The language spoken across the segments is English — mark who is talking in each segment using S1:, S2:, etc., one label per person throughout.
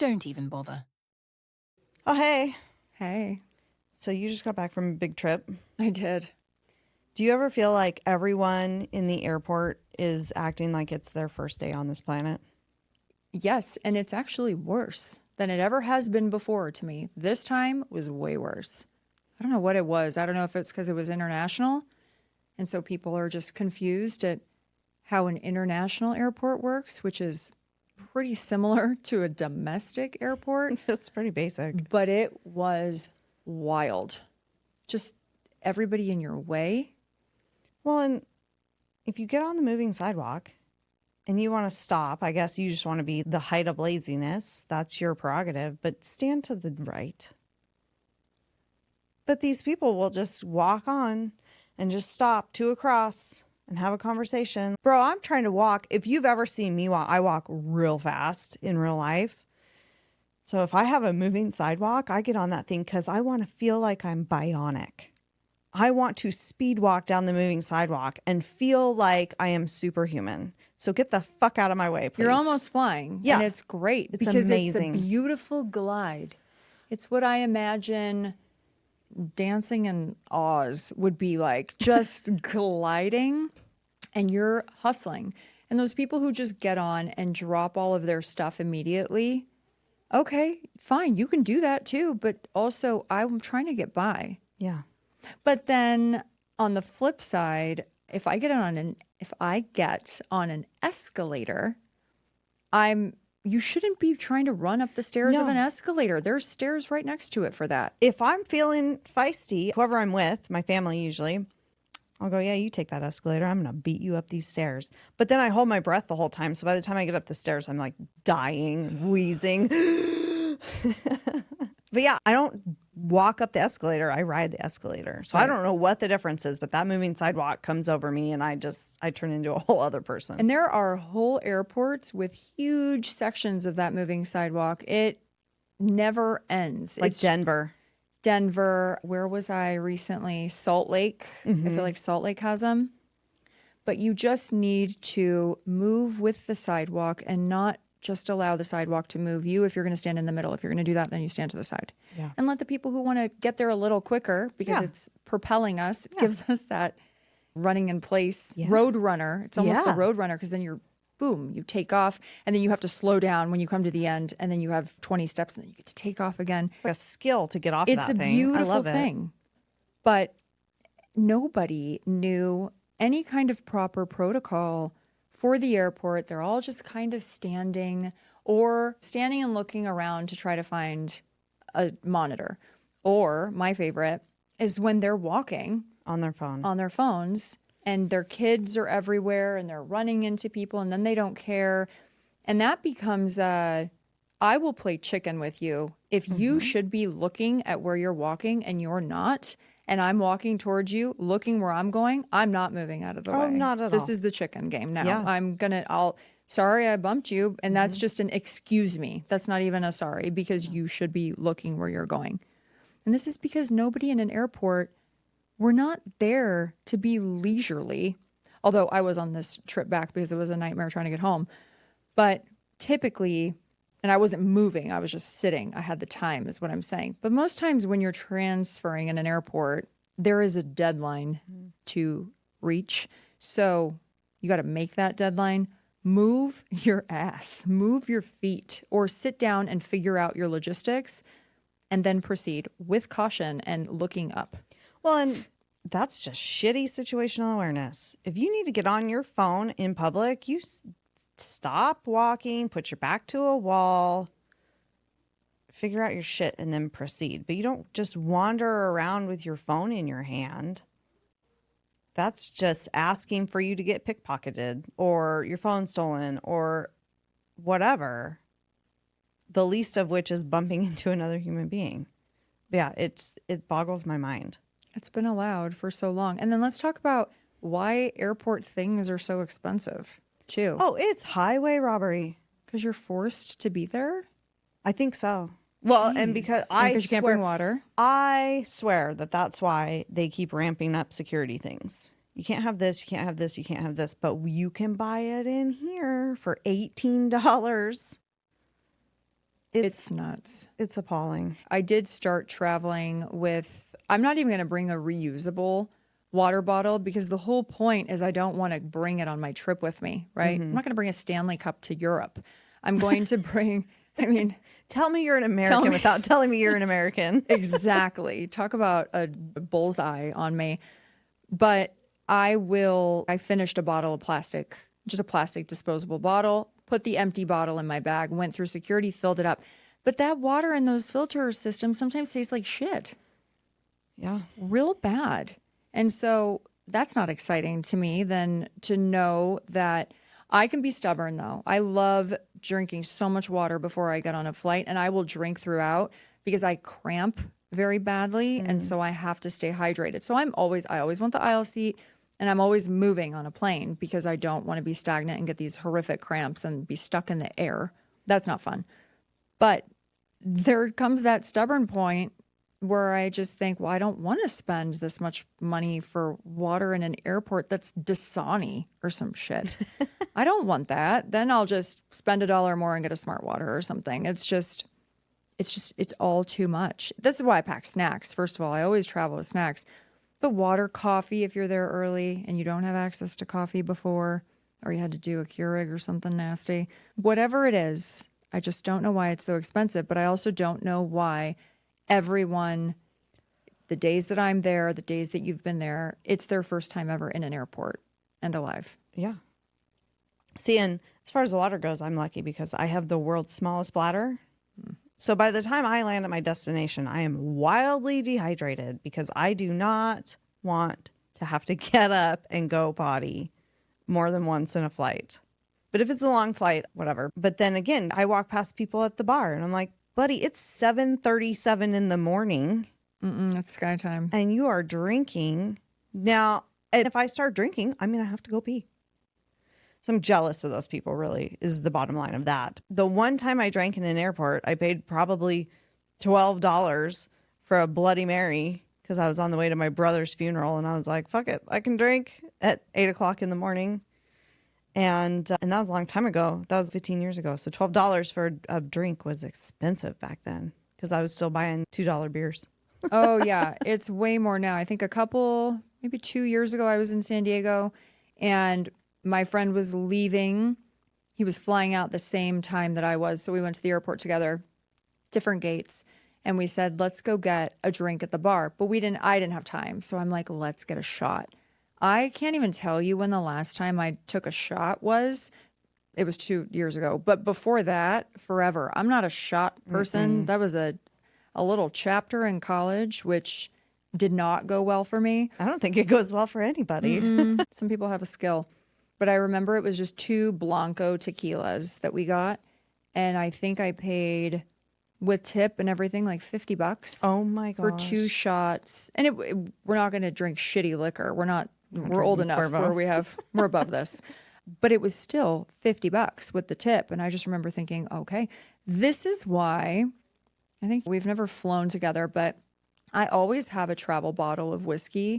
S1: don't even bother.
S2: Oh, hey.
S3: Hey,
S2: So you just got back from a big trip.
S3: I did.
S2: Do you ever feel like everyone in the airport is acting like it's their first day on this planet?
S3: Yes, and it's actually worse than it ever has been before to me. This time was way worse. I don't know what it was. I don't know if it's because it was international, and so people are just confused at how an international airport works, which is pretty similar to a domestic airport.
S2: That's pretty basic.
S3: But it was wild. Just everybody in your way.
S2: Well, and if you get on the moving sidewalk and you want to stop, I guess you just want to be the height of laziness. That's your prerogative, but stand to the right. But these people will just walk on and just stop to a cross and have a conversation. Bro, I'm trying to walk. If you've ever seen me walk, I walk real fast in real life. So if I have a moving sidewalk, I get on that thing because I want to feel like I'm bionic. I want to speed walk down the moving sidewalk and feel like I am superhuman. So get the fuck out of my way, please.
S3: You're almost flying.
S2: Yeah.
S3: And it's great
S2: It's
S3: because
S2: amazing.
S3: it's a beautiful glide. It's what I imagine dancing in Oz would be like, just gliding, and you're hustling. And those people who just get on and drop all of their stuff immediately, okay, fine, you can do that too. But also, I'm trying to get by.
S2: Yeah.
S3: But then on the flip side, if I get on an escalator, you shouldn't be trying to run up the stairs of
S2: No.
S3: an escalator. There's stairs right next to it for that.
S2: If I'm feeling feisty, whoever I'm with, my family usually, I'll go, yeah, you take that escalator. I'm going to beat you up these stairs. But then I hold my breath the whole time. So by the time I get up the stairs, I'm like dying, wheezing. But yeah, I don't walk up the escalator. I ride the escalator. So I don't know what the difference is, but that moving sidewalk comes over me and I turn into a whole other person.
S3: And there are whole airports with huge sections of that moving sidewalk. It never ends.
S2: Like
S3: It's
S2: Denver.
S3: Where was I recently? Salt Lake. I feel like Salt Lake has them. But you just need to move with the sidewalk and not just allow the sidewalk to move you if you're going to stand in the middle. If you're going to do that, then you stand to the side.
S2: Yeah.
S3: And let the people who want to get there a little quicker, because it's propelling us, it gives us that running in place road runner. It's almost the road runner, because then you're, boom, you take off, and then you have to slow down when you come to the end, and then you have 20 steps, and then you get to take off again.
S2: It's like a skill to get off
S3: It's
S2: that
S3: a
S2: thing.
S3: beautiful
S2: I love
S3: thing. But nobody knew any kind of proper protocol for the airport. They're all just kind of standing and looking around to try to find a monitor. Or my favorite is when they're walking
S2: on their phone.
S3: on their phones and their kids are everywhere and they're running into people and then they don't care. And that becomes I will play chicken with you if you should be looking at where you're walking and you're not. And I'm walking towards you, looking where I'm going, I'm not moving out of the way.
S2: Oh, not at all.
S3: This is the chicken game now.
S2: Yeah.
S3: Sorry, I bumped you. And that's just an excuse me. That's not even a sorry, because you should be looking where you're going. And this is because nobody in an airport, we're not there to be leisurely. Although I was on this trip back because it was a nightmare trying to get home. But typically, and I wasn't moving, I was just sitting. I had the time, is what I'm saying. But most times when you're transferring in an airport, there is a deadline to reach. So you got to make that deadline. Move your ass, move your feet, or sit down and figure out your logistics and then proceed with caution and looking up.
S2: Well, and that's just shitty situational awareness. If you need to get on your phone in public, you stop walking, put your back to a wall, figure out your shit, and then proceed. But you don't just wander around with your phone in your hand. That's just asking for you to get pickpocketed or your phone stolen or whatever. The least of which is bumping into another human being. But yeah, it boggles my mind.
S3: It's been allowed for so long. And then let's talk about why airport things are so expensive, too.
S2: Oh, it's highway robbery.
S3: Because you're forced to be there?
S2: I think so. Well, and because
S3: you can't bring water.
S2: I swear that's why they keep ramping up security things. You can't have this, you can't have this, you can't have this, but you can buy it in here for $18.
S3: It's nuts.
S2: It's appalling.
S3: I did start traveling with, I'm not even going to bring a reusable water bottle because the whole point is I don't want to bring it on my trip with me, right? I'm not going to bring a Stanley Cup to Europe. I'm going to bring, I mean,
S2: Tell me you're an American without telling me you're an American.
S3: exactly. Talk about a bullseye on me. But I finished a bottle of plastic, just a plastic disposable bottle, put the empty bottle in my bag, went through security, filled it up. But that water in those filter systems sometimes tastes like shit.
S2: Yeah.
S3: Real bad. And so that's not exciting to me than to know that I can be stubborn though. I love drinking so much water before I get on a flight, and I will drink throughout because I cramp very badly. And so I have to stay hydrated. So I always want the aisle seat, and I'm always moving on a plane because I don't want to be stagnant and get these horrific cramps and be stuck in the air. That's not fun. But there comes that stubborn point where I just think, well, I don't want to spend this much money for water in an airport that's Dasani or some shit. I don't want that. Then I'll just spend $1 more and get a smart water or something. It's all too much. This is why I pack snacks. First of all, I always travel with snacks. But water, coffee, if you're there early and you don't have access to coffee before, or you had to do a Keurig or something nasty, whatever it is, I just don't know why it's so expensive. But I also don't know why everyone, the days that I'm there, the days that you've been there, it's their first time ever in an airport and alive.
S2: Yeah. See, and as far as the water goes, I'm lucky because I have the world's smallest bladder. So by the time I land at my destination, I am wildly dehydrated because I do not want to have to get up and go potty more than once in a flight. But if it's a long flight, whatever. But then again, I walk past people at the bar and I'm like, buddy, it's 7:37 in the morning.
S3: It's sky time.
S2: And you are drinking. Now, and if I start drinking, I'm going to have to go pee. So I'm jealous of those people, really, is the bottom line of that. The one time I drank in an airport, I paid probably $12 for a Bloody Mary because I was on the way to my brother's funeral. And I was like, fuck it, I can drink at 8 o'clock in the morning. And that was a long time ago. That was 15 years ago. So $12 for a drink was expensive back then because I was still buying $2 beers.
S3: Oh, yeah. It's way more now. I think maybe 2 years ago, I was in San Diego and my friend was leaving. He was flying out the same time that I was. So we went to the airport together, different gates. And we said, let's go get a drink at the bar. But I didn't have time. So I'm like, let's get a shot. I can't even tell you when the last time I took a shot was. It was 2 years ago. But before that, forever. I'm not a shot person. That was a little chapter in college, which did not go well for me.
S2: I don't think it goes well for anybody.
S3: Some people have a skill. But I remember it was just 2 Blanco tequilas that we got. And I think I paid, with tip and everything, like $50.
S2: Oh my gosh.
S3: For 2 shots. And we're not going to drink shitty liquor. We're old enough where we're above this. But it was still $50 with the tip. And I just remember thinking, okay, this is why I think we've never flown together, but I always have a travel bottle of whiskey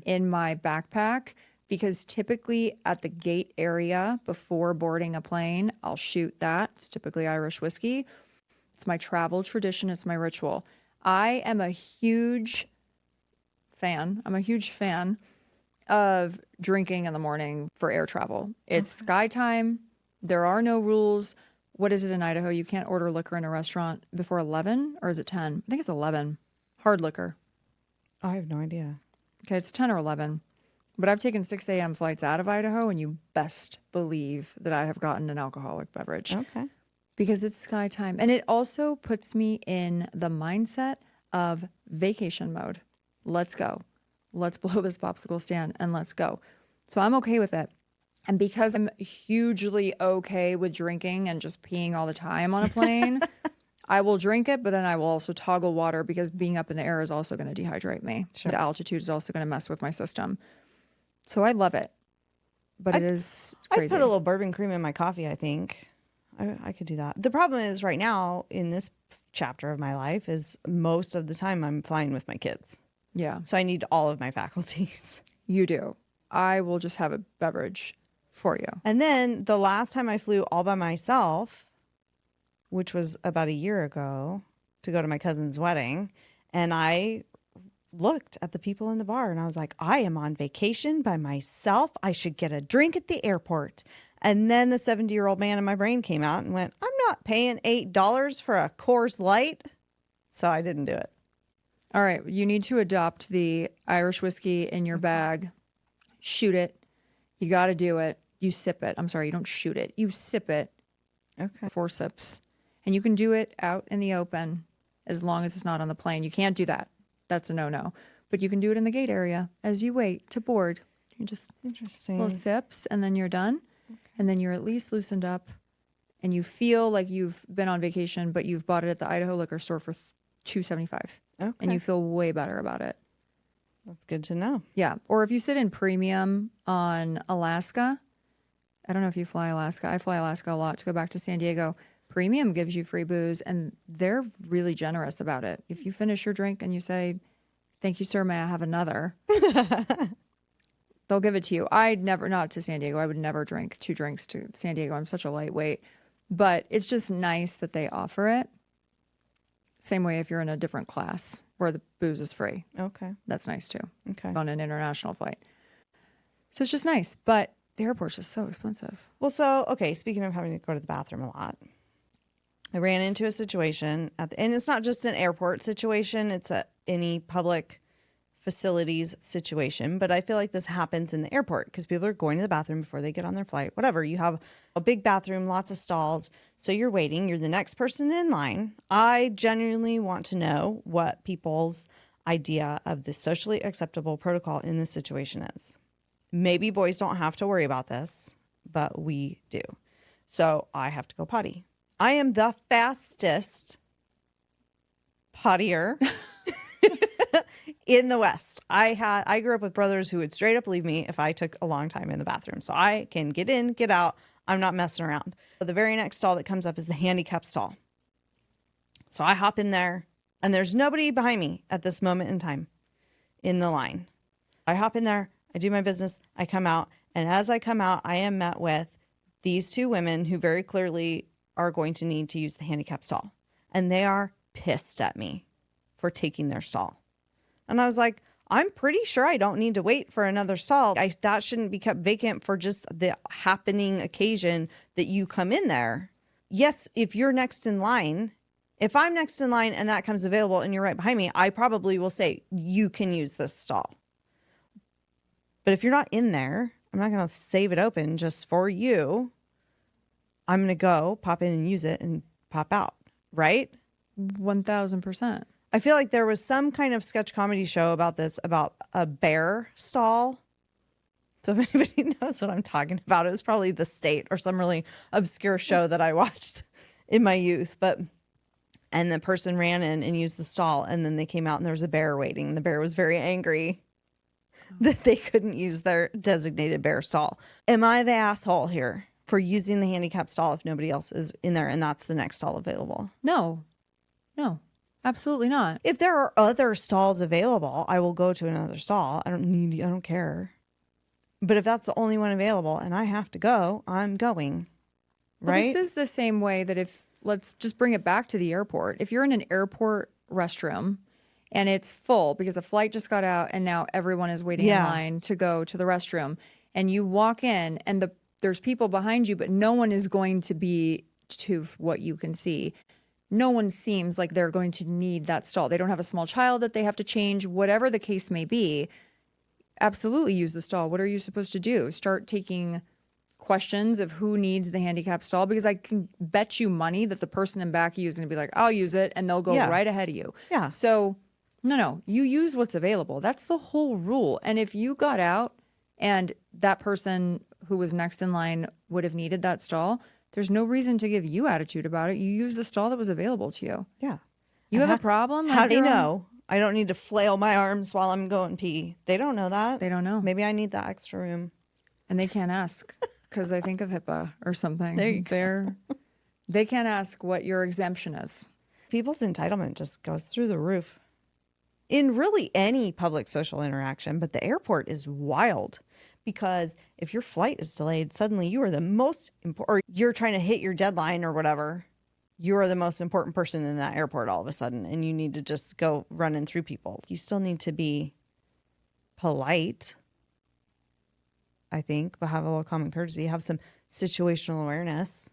S3: in my backpack because typically at the gate area before boarding a plane, I'll shoot that. It's typically Irish whiskey. It's my travel tradition. It's my ritual. I am a huge fan. I'm a huge fan of drinking in the morning for air travel. It's sky time. There are no rules. What is it in Idaho? You can't order liquor in a restaurant before 11 or is it 10? I think it's 11. Hard liquor.
S2: I have no idea.
S3: Okay, it's 10 or 11. But I've taken 6 a.m. flights out of Idaho, and you best believe that I have gotten an alcoholic beverage.
S2: Okay.
S3: Because it's sky time. And it also puts me in the mindset of vacation mode. Let's go. Let's blow this popsicle stand and let's go. So I'm okay with it. And because I'm hugely okay with drinking and just peeing all the time on a plane, I will drink it, but then I will also toggle water because being up in the air is also going to dehydrate me.
S2: Sure.
S3: The altitude is also going to mess with my system. So I love it. But it is crazy.
S2: I'd put a little bourbon cream in my coffee, I think. I could do that. The problem is right now in this chapter of my life is most of the time I'm flying with my kids.
S3: Yeah.
S2: So I need all of my faculties.
S3: You do. I will just have a beverage for you.
S2: And then the last time I flew all by myself, which was about a year ago, to go to my cousin's wedding. And I looked at the people in the bar and I was like, I am on vacation by myself. I should get a drink at the airport. And then the 70-year-old man in my brain came out and went, I'm not paying $8 for a Coors Light. So I didn't do it.
S3: All right. You need to adopt the Irish whiskey in your bag. Shoot it. You got to do it. You sip it. I'm sorry, you don't shoot it. You sip it.
S2: Okay.
S3: 4 sips. And you can do it out in the open as long as it's not on the plane. You can't do that. That's a no-no. But you can do it in the gate area as you wait to board. You just
S2: Interesting.
S3: little sips and then you're done. Okay. And then you're at least loosened up and you feel like you've been on vacation, but you've bought it at the Idaho liquor store for $2.75.
S2: Okay.
S3: And you feel way better about it.
S2: That's good to know.
S3: Yeah. Or if you sit in premium on Alaska, I don't know if you fly Alaska. I fly Alaska a lot to go back to San Diego. Premium gives you free booze, and they're really generous about it. If you finish your drink and you say, thank you, sir, may I have another? They'll give it to you. I'd never, not to San Diego, I would never drink 2 drinks to San Diego. I'm such a lightweight. But it's just nice that they offer it. Same way if you're in a different class where the booze is free.
S2: Okay.
S3: That's nice too.
S2: Okay.
S3: On an international flight. So it's just nice. But the airport's just so expensive.
S2: Well, so, okay, speaking of having to go to the bathroom a lot, I ran into a situation and it's not just an airport situation, it's any public facilities situation, but I feel like this happens in the airport because people are going to the bathroom before they get on their flight, whatever. You have a big bathroom, lots of stalls, so you're waiting, you're the next person in line. I genuinely want to know what people's idea of the socially acceptable protocol in this situation is. Maybe boys don't have to worry about this, but we do. So I have to go potty. I am the fastest pottier in the West. I grew up with brothers who would straight up leave me if I took a long time in the bathroom. So I can get in, get out. I'm not messing around. The very next stall that comes up is the handicap stall. So I hop in there and there's nobody behind me at this moment in time in the line. I hop in there, I do my business, I come out. And as I come out, I am met with these 2 women who very clearly are going to need to use the handicap stall. And they are pissed at me for taking their stall. And I was like, I'm pretty sure I don't need to wait for another stall. That shouldn't be kept vacant for just the happening occasion that you come in there. Yes, if you're next in line, if I'm next in line and that comes available and you're right behind me, I probably will say, you can use this stall. But if you're not in there, I'm not going to save it open just for you. I'm going to go pop in and use it and pop out, right?
S3: 1,000%.
S2: I feel like there was some kind of sketch comedy show about this, about a bear stall. So if anybody knows what I'm talking about, it was probably The State or some really obscure show that I watched in my youth. And the person ran in and used the stall, and then they came out and there was a bear waiting. The bear was very angry that they couldn't use their designated bear stall. Am I the asshole here for using the handicap stall if nobody else is in there and that's the next stall available?
S3: No, absolutely not.
S2: If there are other stalls available, I will go to another stall. I don't care. But if that's the only one available and I have to go, I'm going. Right?
S3: Well, this is the same way that let's just bring it back to the airport. If you're in an airport restroom and it's full because a flight just got out and now everyone is waiting in line to go to the restroom, and you walk in and there's people behind you, but no one is going to be, to what you can see, no one seems like they're going to need that stall. They don't have a small child that they have to change, whatever the case may be. Absolutely use the stall. What are you supposed to do? Start taking questions of who needs the handicap stall, because I can bet you money that the person in back of you is going to be like, I'll use it, and they'll go right ahead of you.
S2: Yeah.
S3: So no, you use what's available. That's the whole rule. And if you got out and that person who was next in line would have needed that stall, there's no reason to give you attitude about it. You use the stall that was available to you.
S2: Yeah.
S3: You have a problem?
S2: How do you know? I don't need to flail my arms while I'm going pee. They don't know that.
S3: They don't know.
S2: Maybe I need that extra room.
S3: And they can't ask because I think of HIPAA or something.
S2: There you go.
S3: They can't ask what your exemption is.
S2: People's entitlement just goes through the roof in really any public social interaction, but the airport is wild. Because if your flight is delayed, suddenly you are the most important, or you're trying to hit your deadline or whatever, you're the most important person in that airport all of a sudden, and you need to just go running through people. You still need to be polite, I think, but have a little common courtesy, have some situational awareness.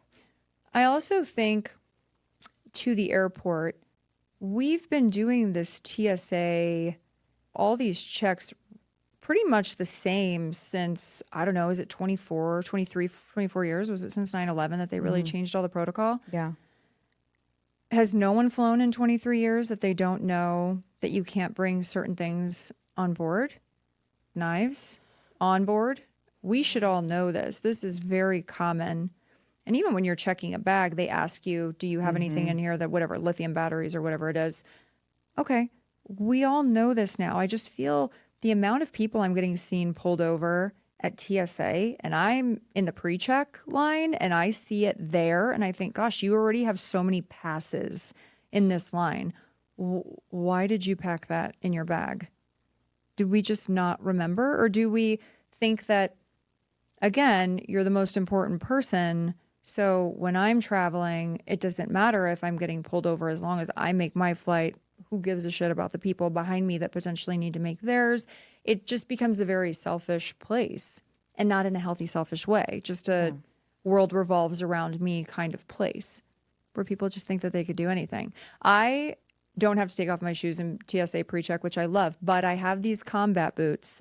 S3: I also think to the airport, we've been doing this TSA, all these checks pretty much the same since, I don't know, is it 24, 23, 24 years? Was it since 9/11 that they really changed all the protocol?
S2: Yeah.
S3: Has no one flown in 23 years that they don't know that you can't bring certain things on board? Knives on board? We should all know this. This is very common. And even when you're checking a bag, they ask you, do you have anything in here that whatever, lithium batteries or whatever it is? Okay. We all know this now. I just feel the amount of people I'm getting seen pulled over at TSA, and I'm in the pre-check line and I see it there and I think, gosh, you already have so many passes in this line. Why did you pack that in your bag? Do we just not remember? Or do we think that, again, you're the most important person, so when I'm traveling, it doesn't matter if I'm getting pulled over as long as I make my flight. Who gives a shit about the people behind me that potentially need to make theirs? It just becomes a very selfish place, and not in a healthy, selfish way. Just a world revolves around me kind of place where people just think that they could do anything. I don't have to take off my shoes in TSA pre-check, which I love, but I have these combat boots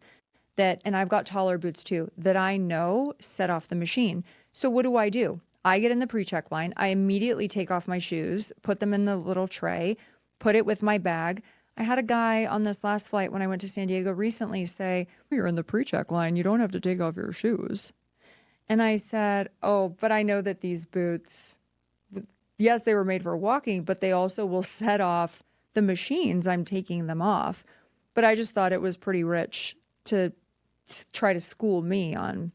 S3: that, and I've got taller boots too, that I know set off the machine. So what do? I get in the pre-check line. I immediately take off my shoes, put them in the little tray, put it with my bag. I had a guy on this last flight when I went to San Diego recently say, you're in the pre-check line. You don't have to take off your shoes. And I said, oh, but I know that these boots, yes, they were made for walking, but they also will set off the machines. I'm taking them off. But I just thought it was pretty rich to try to school me on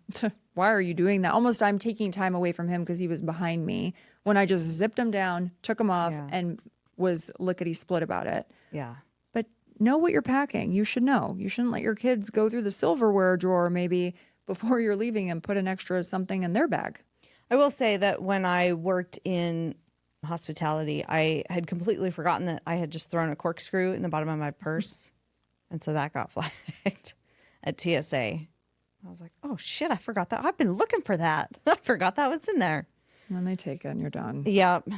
S3: why are you doing that? Almost I'm taking time away from him because he was behind me when I just zipped him down, took him off, and was lickety split about it.
S2: Yeah.
S3: But know what you're packing. You should know. You shouldn't let your kids go through the silverware drawer maybe before you're leaving and put an extra something in their bag.
S2: I will say that when I worked in hospitality, I had completely forgotten that I had just thrown a corkscrew in the bottom of my purse. And so that got flagged at TSA. I was like, oh shit, I forgot that. I've been looking for that. I forgot that was in there.
S3: And then they take it and you're done.
S2: Yep.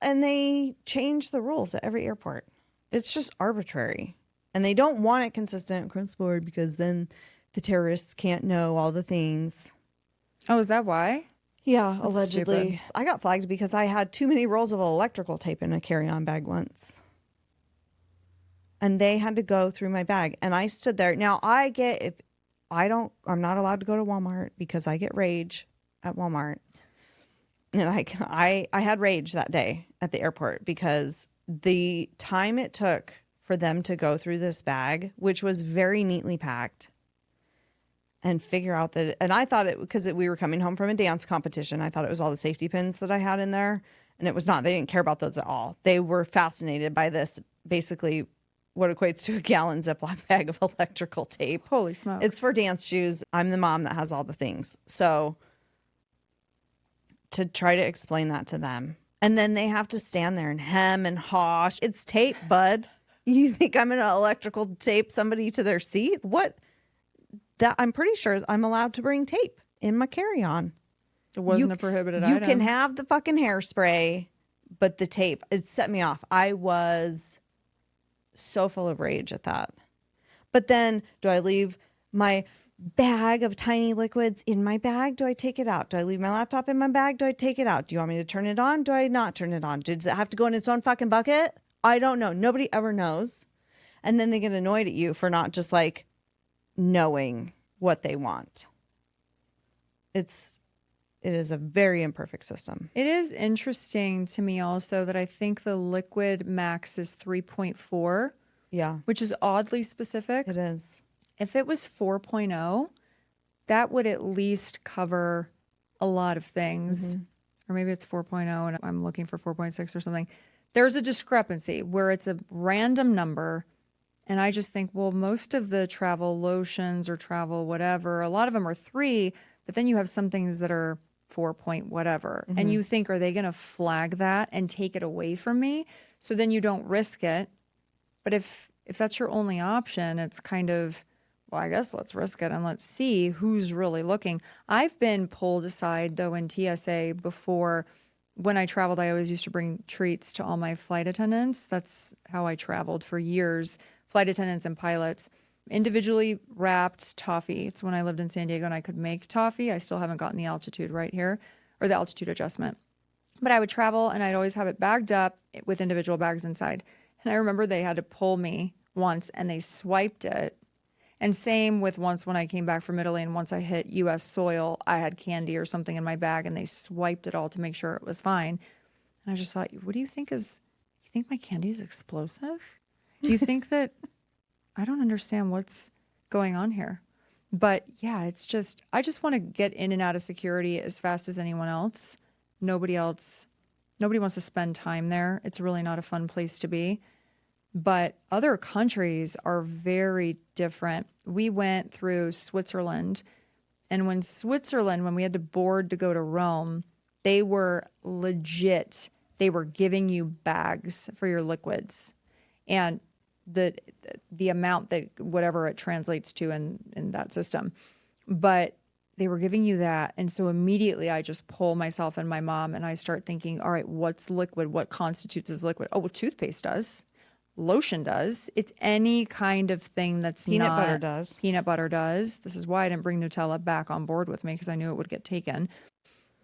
S2: And they change the rules at every airport. It's just arbitrary. And they don't want it consistent across the board because then the terrorists can't know all the things.
S3: Oh, is that why?
S2: Yeah,
S3: That's
S2: allegedly.
S3: stupid.
S2: I got flagged because I had too many rolls of electrical tape in a carry-on bag once. And they had to go through my bag. And I stood there. Now, I'm not allowed to go to Walmart because I get rage at Walmart. And I had rage that day at the airport because the time it took for them to go through this bag, which was very neatly packed, and figure out that, and I thought it, because we were coming home from a dance competition, I thought it was all the safety pins that I had in there, and it was not. They didn't care about those at all. They were fascinated by this, basically what equates to a gallon Ziploc bag of electrical tape.
S3: Holy smokes.
S2: It's for dance shoes. I'm the mom that has all the things. So to try to explain that to them. And then they have to stand there and hem and haw. It's tape, bud. You think I'm going to electrical tape somebody to their seat? What? That I'm pretty sure I'm allowed to bring tape in my carry-on.
S3: It wasn't a prohibited
S2: You
S3: item.
S2: can have the fucking hairspray, but the tape, it set me off. I was so full of rage at that. But then, do I leave my bag of tiny liquids in my bag? Do I take it out? Do I leave my laptop in my bag? Do I take it out? Do you want me to turn it on? Do I not turn it on? Does it have to go in its own fucking bucket? I don't know. Nobody ever knows. And then they get annoyed at you for not just like knowing what they want. It is a very imperfect system.
S3: It is interesting to me also that I think the liquid max is 3.4,
S2: Yeah,
S3: which is oddly specific.
S2: it is.
S3: If it was 4.0, that would at least cover a lot of things. Or maybe it's 4.0 and I'm looking for 4.6 or something. There's a discrepancy where it's a random number. And I just think, well, most of the travel lotions or travel whatever, a lot of them are 3, but then you have some things that are 4 point whatever. And you think, are they going to flag that and take it away from me? So then you don't risk it. But if that's your only option, it's kind of, well, I guess let's risk it and let's see who's really looking. I've been pulled aside though in TSA before. When I traveled, I always used to bring treats to all my flight attendants. That's how I traveled for years. Flight attendants and pilots. Individually wrapped toffee. It's when I lived in San Diego and I could make toffee. I still haven't gotten the altitude right here, or the altitude adjustment. But I would travel and I'd always have it bagged up with individual bags inside. And I remember they had to pull me once and they swiped it. And same with once when I came back from Italy and once I hit US soil, I had candy or something in my bag and they swiped it all to make sure it was fine. And I just thought, what do you think you think my candy is explosive? You think that, I don't understand what's going on here. But yeah, it's just, I just want to get in and out of security as fast as anyone else. Nobody wants to spend time there. It's really not a fun place to be. But other countries are very different. We went through Switzerland, and when we had to board to go to Rome, they were legit. They were giving you bags for your liquids. And the amount that whatever it translates to in that system. But they were giving you that. And so immediately I just pull myself and my mom and I start thinking, all right, what's liquid? What constitutes as liquid? Oh, well, toothpaste does. Lotion does. It's any kind of thing that's
S2: Peanut
S3: not.
S2: butter does.
S3: Peanut butter does. This is why I didn't bring Nutella back on board with me because I knew it would get taken.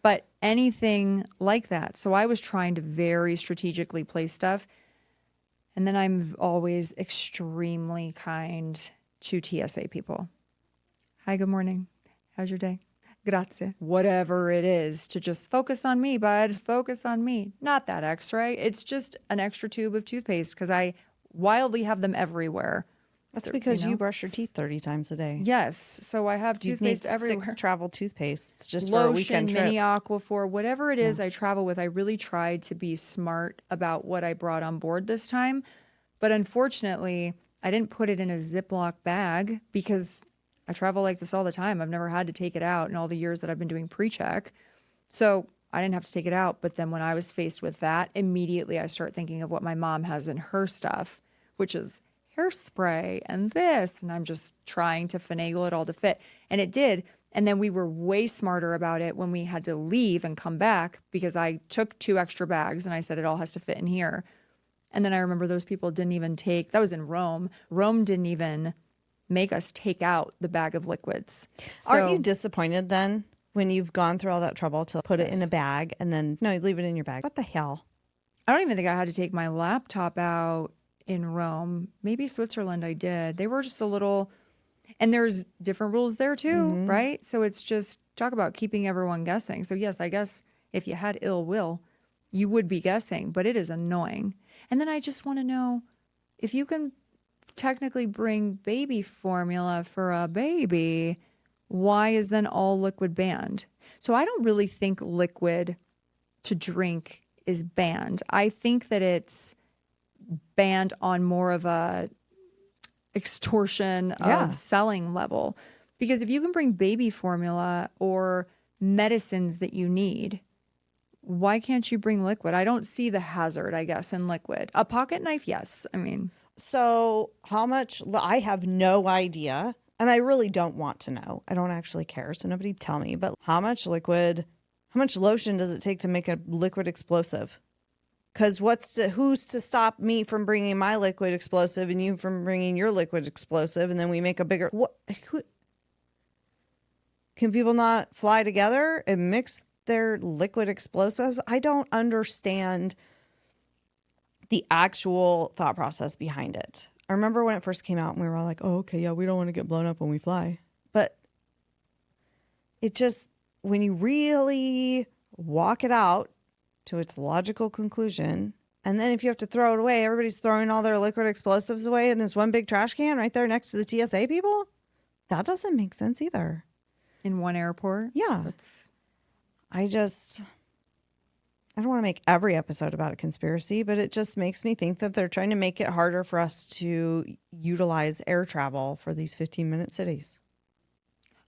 S3: But anything like that. So I was trying to very strategically place stuff. And then I'm always extremely kind to TSA people. Hi, good morning. How's your day? Grazie. Whatever it is to just focus on me, bud. Focus on me. Not that X-ray. It's just an extra tube of toothpaste because I wildly have them everywhere.
S2: That's because you brush your teeth 30 times a day.
S3: Yes. So I have toothpaste everywhere.
S2: 6 travel toothpastes just for
S3: Lotion,
S2: a weekend trip.
S3: mini Aquaphor, whatever it is I travel with. I really tried to be smart about what I brought on board this time. But unfortunately, I didn't put it in a Ziploc bag because I travel like this all the time. I've never had to take it out in all the years that I've been doing pre-check. So I didn't have to take it out. But then when I was faced with that, immediately I start thinking of what my mom has in her stuff, which is hairspray and this. And I'm just trying to finagle it all to fit. And it did. And then we were way smarter about it when we had to leave and come back because I took 2 extra bags and I said it all has to fit in here. And then I remember those people didn't even take, that was in Rome. Rome didn't even make us take out the bag of liquids. So,
S2: aren't you disappointed then when you've gone through all that trouble to put it in a bag and then, no, you leave it in your bag? What the hell?
S3: I don't even think I had to take my laptop out in Rome. Maybe Switzerland I did. They were just a little, and there's different rules there too, right? So it's just, talk about keeping everyone guessing. So yes, I guess if you had ill will, you would be guessing, but it is annoying. And then I just want to know if you can technically bring baby formula for a baby, why is then all liquid banned? So I don't really think liquid to drink is banned. I think that it's banned on more of a extortion of selling level. Because if you can bring baby formula or medicines that you need, why can't you bring liquid? I don't see the hazard, I guess, in liquid. A pocket knife, yes. I mean,
S2: so how much? I have no idea, and I really don't want to know. I don't actually care, so nobody tell me. But how much lotion does it take to make a liquid explosive? Because who's to stop me from bringing my liquid explosive and you from bringing your liquid explosive, and then we make a bigger? Can people not fly together and mix their liquid explosives? I don't understand the actual thought process behind it. I remember when it first came out and we were all like, oh, okay, yeah, we don't want to get blown up when we fly. But it just, when you really walk it out to its logical conclusion, and then if you have to throw it away, everybody's throwing all their liquid explosives away in this one big trash can right there next to the TSA people. That doesn't make sense either.
S3: in one airport.
S2: Yeah. I don't want to make every episode about a conspiracy, but it just makes me think that they're trying to make it harder for us to utilize air travel for these 15-minute cities.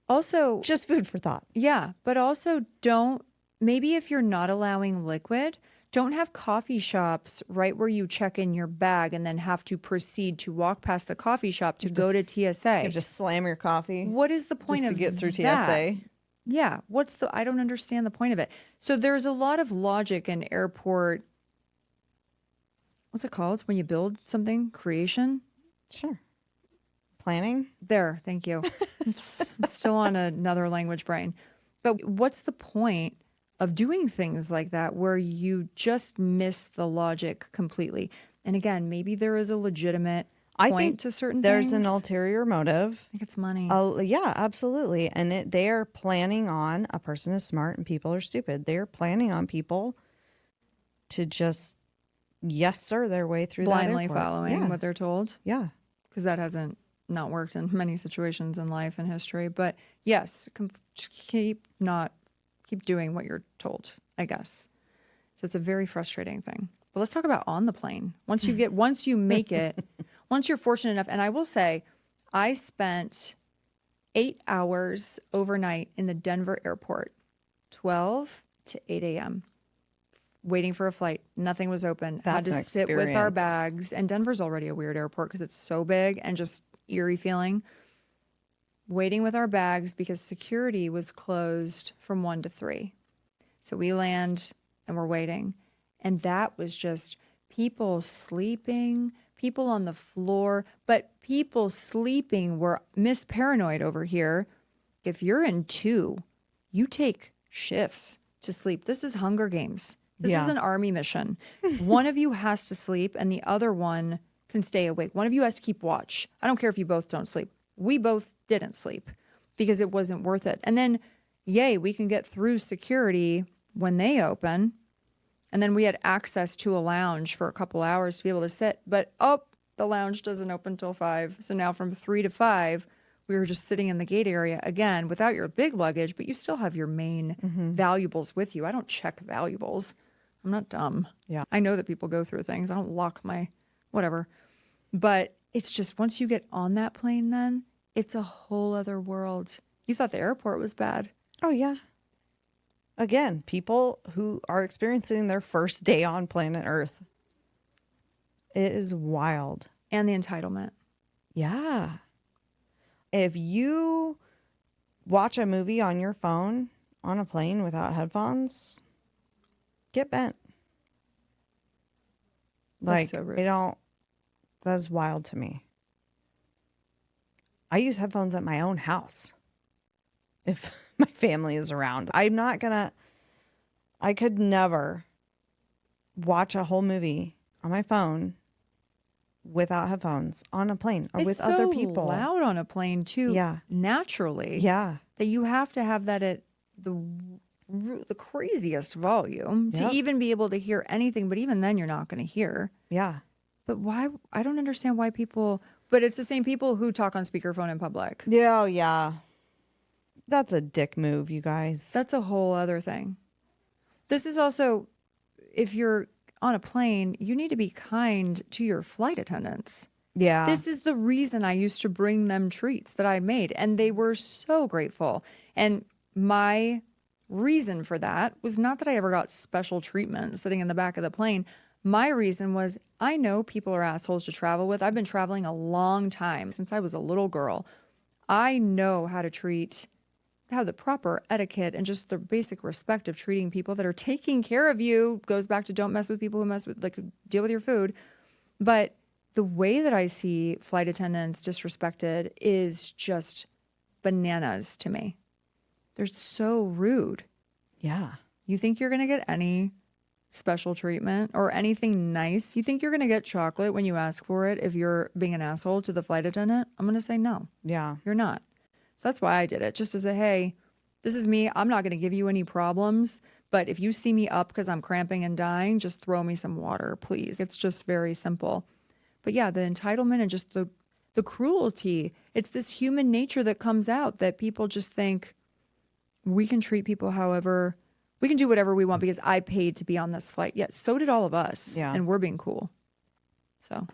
S3: Also,
S2: Just food for thought.
S3: yeah, but also don't maybe if you're not allowing liquid, don't have coffee shops right where you check in your bag and then have to proceed to walk past the coffee shop to go to TSA.
S2: You have to slam your coffee.
S3: What is the point
S2: just
S3: of
S2: to get through
S3: that?
S2: TSA?
S3: Yeah. I don't understand the point of it. So there's a lot of logic in airport. What's it called? When you build something, creation?
S2: Sure. Planning?
S3: There. Thank you. I'm still on another language brain. But what's the point of doing things like that where you just miss the logic completely? And again, maybe there is a legitimate point to certain
S2: there's
S3: things.
S2: an ulterior motive.
S3: I think it's money.
S2: Oh, yeah, absolutely. And they are planning on a person is smart and people are stupid. They're planning on people to just yes sir their way through
S3: Blindly
S2: that airport.
S3: following what they're told.
S2: Yeah.
S3: Because that hasn't not worked in many situations in life and history. But yes, keep doing what you're told, I guess. So it's a very frustrating thing. But let's talk about on the plane. Once you make it, once you're fortunate enough, and I will say, I spent 8 hours overnight in the Denver airport, 12 to 8 a.m., waiting for a flight. Nothing was open.
S2: That's
S3: Had to
S2: an
S3: sit with our
S2: experience.
S3: bags. And Denver's already a weird airport because it's so big and just eerie feeling. Waiting with our bags because security was closed from 1 to 3. So we land and we're waiting. And that was just people sleeping, people on the floor, but people sleeping were Miss Paranoid over here. If you're in 2, you take shifts to sleep. This is Hunger Games. This is an army mission. One of you has to sleep and the other one can stay awake. One of you has to keep watch. I don't care if you both don't sleep. We both didn't sleep because it wasn't worth it. And then, yay, we can get through security when they open. And then we had access to a lounge for a couple hours to be able to sit. But, the lounge doesn't open till 5. So now from 3 to 5, we were just sitting in the gate area again without your big luggage, but you still have your main valuables with you. I don't check valuables. I'm not dumb.
S2: Yeah.
S3: I know that people go through things. I don't lock my whatever. But it's just once you get on that plane, then it's a whole other world. You thought the airport was bad.
S2: Oh, yeah. Again, people who are experiencing their first day on planet Earth. It is wild.
S3: And the entitlement.
S2: Yeah. If you watch a movie on your phone on a plane without headphones, get bent.
S3: That's so rude.
S2: That's wild to me. I use headphones at my own house if my family is around. I could never watch a whole movie on my phone without headphones on a plane or with other people.
S3: It's so loud on a plane too.
S2: Yeah.
S3: Naturally.
S2: Yeah.
S3: That you have to have that at the craziest volume to
S2: Yep.
S3: even be able to hear anything. But even then, you're not going to hear.
S2: Yeah.
S3: But why? I don't understand why people. But it's the same people who talk on speakerphone in public.
S2: Yeah. Oh, yeah. That's a dick move, you guys.
S3: That's a whole other thing. This is also, if you're on a plane, you need to be kind to your flight attendants.
S2: Yeah.
S3: This is the reason I used to bring them treats that I made, and they were so grateful. And my reason for that was not that I ever got special treatment sitting in the back of the plane. My reason was I know people are assholes to travel with. I've been traveling a long time since I was a little girl. I know how to have the proper etiquette and just the basic respect of treating people that are taking care of you. Goes back to don't mess with people who deal with your food. But the way that I see flight attendants disrespected is just bananas to me. They're so rude.
S2: Yeah.
S3: You think you're going to get any special treatment or anything nice? You think you're going to get chocolate when you ask for it if you're being an asshole to the flight attendant? I'm going to say no.
S2: Yeah.
S3: You're not. So that's why I did it. Just as a, hey, this is me. I'm not going to give you any problems. But if you see me up because I'm cramping and dying, just throw me some water, please. It's just very simple. But yeah, the entitlement and just the cruelty, it's this human nature that comes out that people just think we can treat people however, we can do whatever we want because I paid to be on this flight. Yeah, so did all of us.
S2: Yeah.
S3: And we're being cool. So.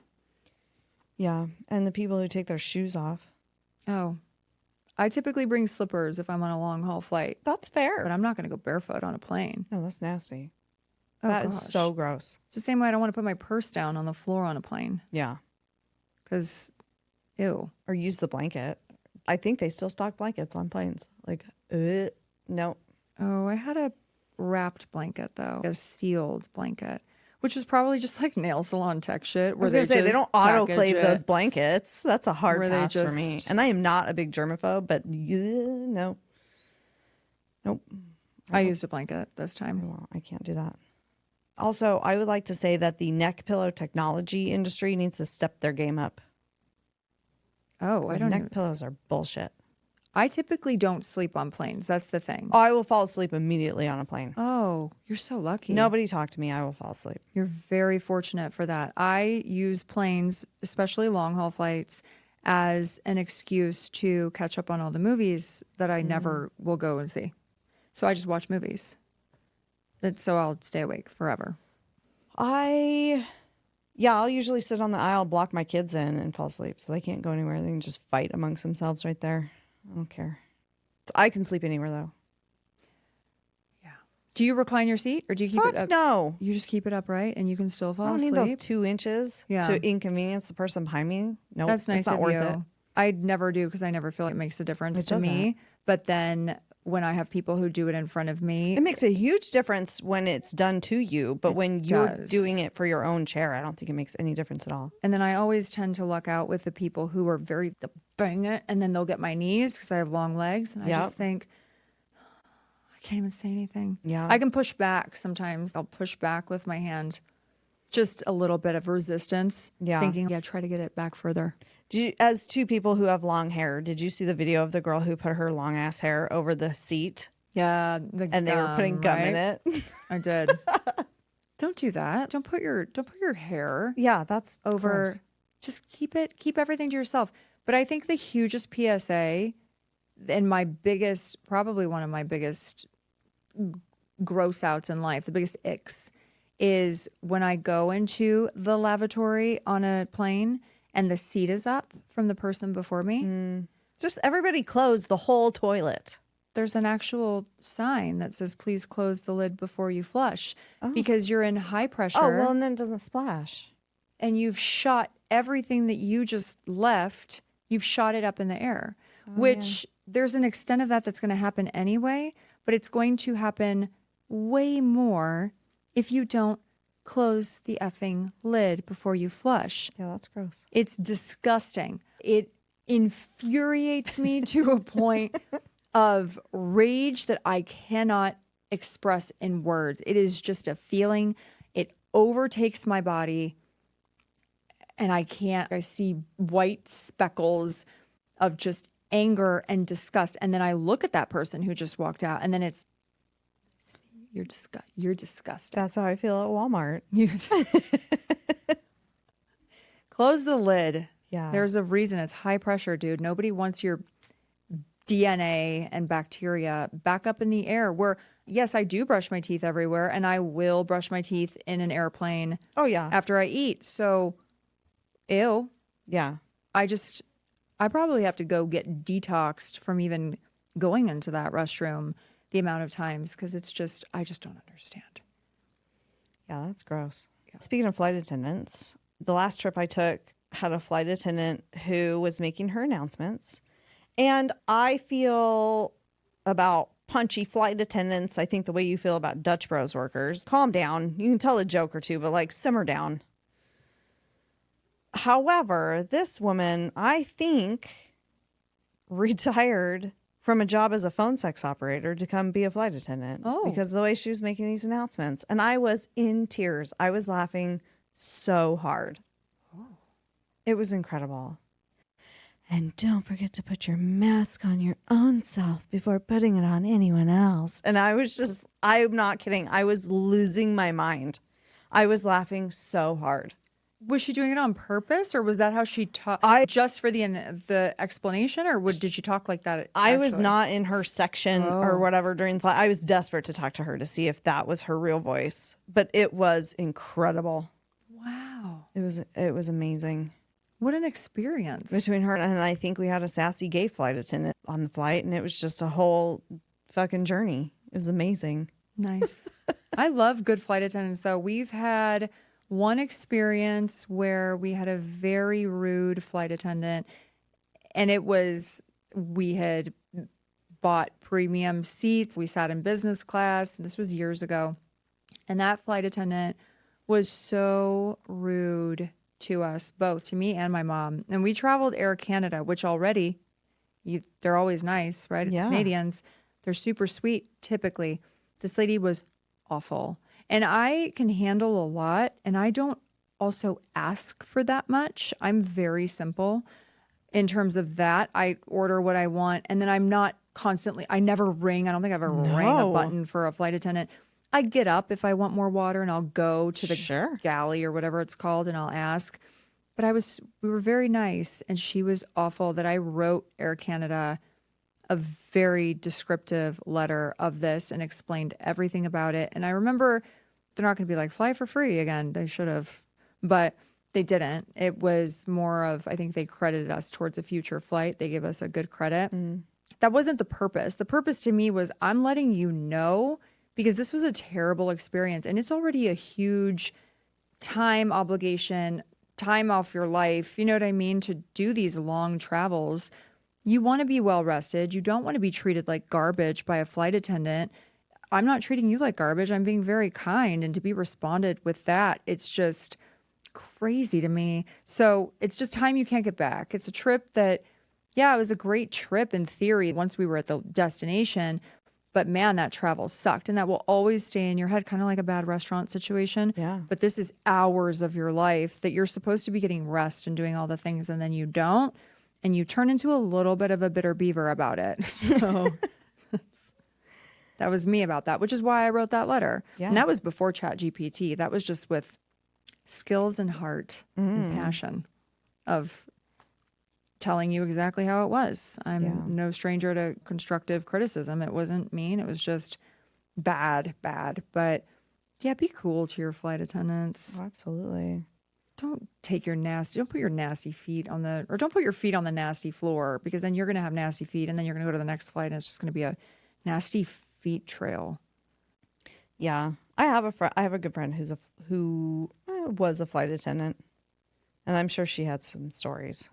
S2: Yeah. And the people who take their shoes off.
S3: Oh, I typically bring slippers if I'm on a long haul flight,
S2: That's
S3: but
S2: fair.
S3: I'm not going to go barefoot on a plane.
S2: No, that's nasty.
S3: Oh,
S2: That
S3: gosh.
S2: is so gross.
S3: It's the same way I don't want to put my purse down on the floor on a plane
S2: Yeah.
S3: because, ew.
S2: Or use the blanket. I think they still stock blankets on planes. Like, no.
S3: Oh, I had a wrapped blanket though, a sealed blanket, which was probably just like nail salon tech shit.
S2: I was going to say, they don't autoclave those blankets. That's a hard
S3: Where they
S2: pass for me.
S3: just-
S2: And I am not a big germaphobe, but no. Nope.
S3: I used a blanket this time.
S2: Well, I can't do that. Also, I would like to say that the neck pillow technology industry needs to step their game up.
S3: Oh, I
S2: Because
S3: don't
S2: neck
S3: know.
S2: pillows are bullshit.
S3: I typically don't sleep on planes. That's the thing.
S2: Oh, I will fall asleep immediately on a plane.
S3: Oh, you're so lucky.
S2: Nobody talk to me. I will fall asleep.
S3: You're very fortunate for that. I use planes, especially long haul flights, as an excuse to catch up on all the movies that I never will go and see. So I just watch movies. So I'll stay awake forever.
S2: I'll usually sit on the aisle, block my kids in, and fall asleep. So they can't go anywhere. They can just fight amongst themselves right there. I don't care. I can sleep anywhere, though.
S3: Yeah. Do you recline your seat or do you keep
S2: Fuck
S3: it up?
S2: no.
S3: You just keep it upright and you can still
S2: I
S3: fall
S2: don't need
S3: asleep.
S2: those 2 inches
S3: Yeah.
S2: to inconvenience the person behind me. No,
S3: That's nice
S2: it's not
S3: of
S2: worth
S3: you.
S2: it.
S3: I never do because I never feel like it makes a difference
S2: It
S3: to me.
S2: doesn't.
S3: But then when I have people who do it in front of me,
S2: It makes a huge difference when it's done to you, but when you're
S3: does.
S2: doing it for your own chair, I don't think it makes any difference at all.
S3: and then I always tend to luck out with the people who are very the bang it, and then they'll get my knees because I have long legs, and I
S2: Yep.
S3: just think I can't even say anything.
S2: Yeah.
S3: I can push back sometimes. I'll push back with my hand, just a little bit of resistance.
S2: Yeah.
S3: Thinking, try to get it back further.
S2: As 2 people who have long hair, did you see the video of the girl who put her long ass hair over the seat
S3: Yeah,
S2: and they were putting gum in
S3: right?
S2: it?
S3: I did. Don't do that. Don't put your hair
S2: Yeah, that's
S3: over.
S2: gross.
S3: Just keep everything to yourself. But I think the hugest PSA and probably one of my biggest gross outs in life, the biggest icks, is when I go into the lavatory on a plane and the seat is up from the person before me.
S2: Just everybody close the whole toilet.
S3: There's an actual sign that says, please close the lid before you flush because you're in high pressure.
S2: Oh, well, and then it doesn't splash.
S3: And you've shot everything that you just left, you've shot it up in the air, which there's an extent of that that's going to happen anyway, but it's going to happen way more if you don't close the effing lid before you flush.
S2: Yeah, that's gross.
S3: It's disgusting. It infuriates me to a point of rage that I cannot express in words. It is just a feeling. It overtakes my body. And I see white speckles of just anger and disgust. And then I look at that person who just walked out, and then it's, you're disgusting.
S2: That's how I feel at Walmart.
S3: Close the lid.
S2: Yeah.
S3: There's a reason. It's high pressure, dude. Nobody wants your DNA and bacteria back up in the air. Where, yes, I do brush my teeth everywhere, and I will brush my teeth in an airplane
S2: Oh, yeah.
S3: after I eat. So, ew.
S2: Yeah.
S3: I probably have to go get detoxed from even going into that restroom the amount of times because I just don't understand.
S2: Yeah, that's gross. Speaking of flight attendants, the last trip I took had a flight attendant who was making her announcements. And I feel about punchy flight attendants, I think the way you feel about Dutch Bros workers. Calm down. You can tell a joke or two, but like simmer down. However, this woman, I think, retired from a job as a phone sex operator to come be a flight attendant.
S3: Oh.
S2: Because of the way she was making these announcements. And I was in tears. I was laughing so hard. It was incredible. And don't forget to put your mask on your own self before putting it on anyone else. And I was just, I'm not kidding. I was losing my mind. I was laughing so hard.
S3: Was she doing it on purpose, or was that how she talked? Just for the explanation, or did she talk like that?
S2: I was
S3: actually?
S2: not in her section or whatever during the flight. I was desperate to talk to her to see if that was her real voice. But it was incredible.
S3: Wow.
S2: It was amazing.
S3: What an experience.
S2: between her and I think we had a sassy gay flight attendant on the flight, and it was just a whole fucking journey. It was amazing.
S3: Nice. I love good flight attendants, though. We've had one experience where we had a very rude flight attendant, and we had bought premium seats. We sat in business class. This was years ago. And that flight attendant was so rude to us, both to me and my mom. And we traveled Air Canada, which already, they're always nice, right? It's
S2: Yeah.
S3: Canadians. They're super sweet, typically. This lady was awful. And I can handle a lot, and I don't also ask for that much. I'm very simple in terms of that. I order what I want, and then I'm not constantly, I never ring. I don't think I've ever rang a
S2: No.
S3: button for a flight attendant. I get up if I want more water, and I'll go to the
S2: Sure.
S3: galley or whatever it's called, and I'll ask. But we were very nice, and she was awful that I wrote Air Canada a very descriptive letter of this and explained everything about it. And I remember they're not going to be like, fly for free again. They should have, but they didn't. It was more of, I think they credited us towards a future flight. They gave us a good credit. That wasn't the purpose. The purpose to me was, I'm letting you know, because this was a terrible experience, and it's already a huge time obligation, time off your life, you know what I mean, to do these long travels. You want to be well rested. You don't want to be treated like garbage by a flight attendant. I'm not treating you like garbage. I'm being very kind. And to be responded with that, it's just crazy to me. So it's just time you can't get back. It's a trip that, yeah, it was a great trip in theory once we were at the destination. But man, that travel sucked. And that will always stay in your head, kind of like a bad restaurant situation.
S2: Yeah.
S3: But this is hours of your life that you're supposed to be getting rest and doing all the things, and then you don't. And you turn into a little bit of a bitter beaver about it. So that was me about that, which is why I wrote that letter.
S2: Yeah.
S3: And that was before ChatGPT. That was just with skills and heart and passion of telling you exactly how it was. I'm no stranger to constructive criticism. It wasn't mean. It was just bad. But yeah, be cool to your flight attendants.
S2: Oh, absolutely.
S3: Don't put your nasty feet don't put your feet on the nasty floor, because then you're going to have nasty feet, and then you're going to go to the next flight and it's just going to be a nasty feet trail.
S2: Yeah. I have a good friend who was a flight attendant, and I'm sure she had some stories.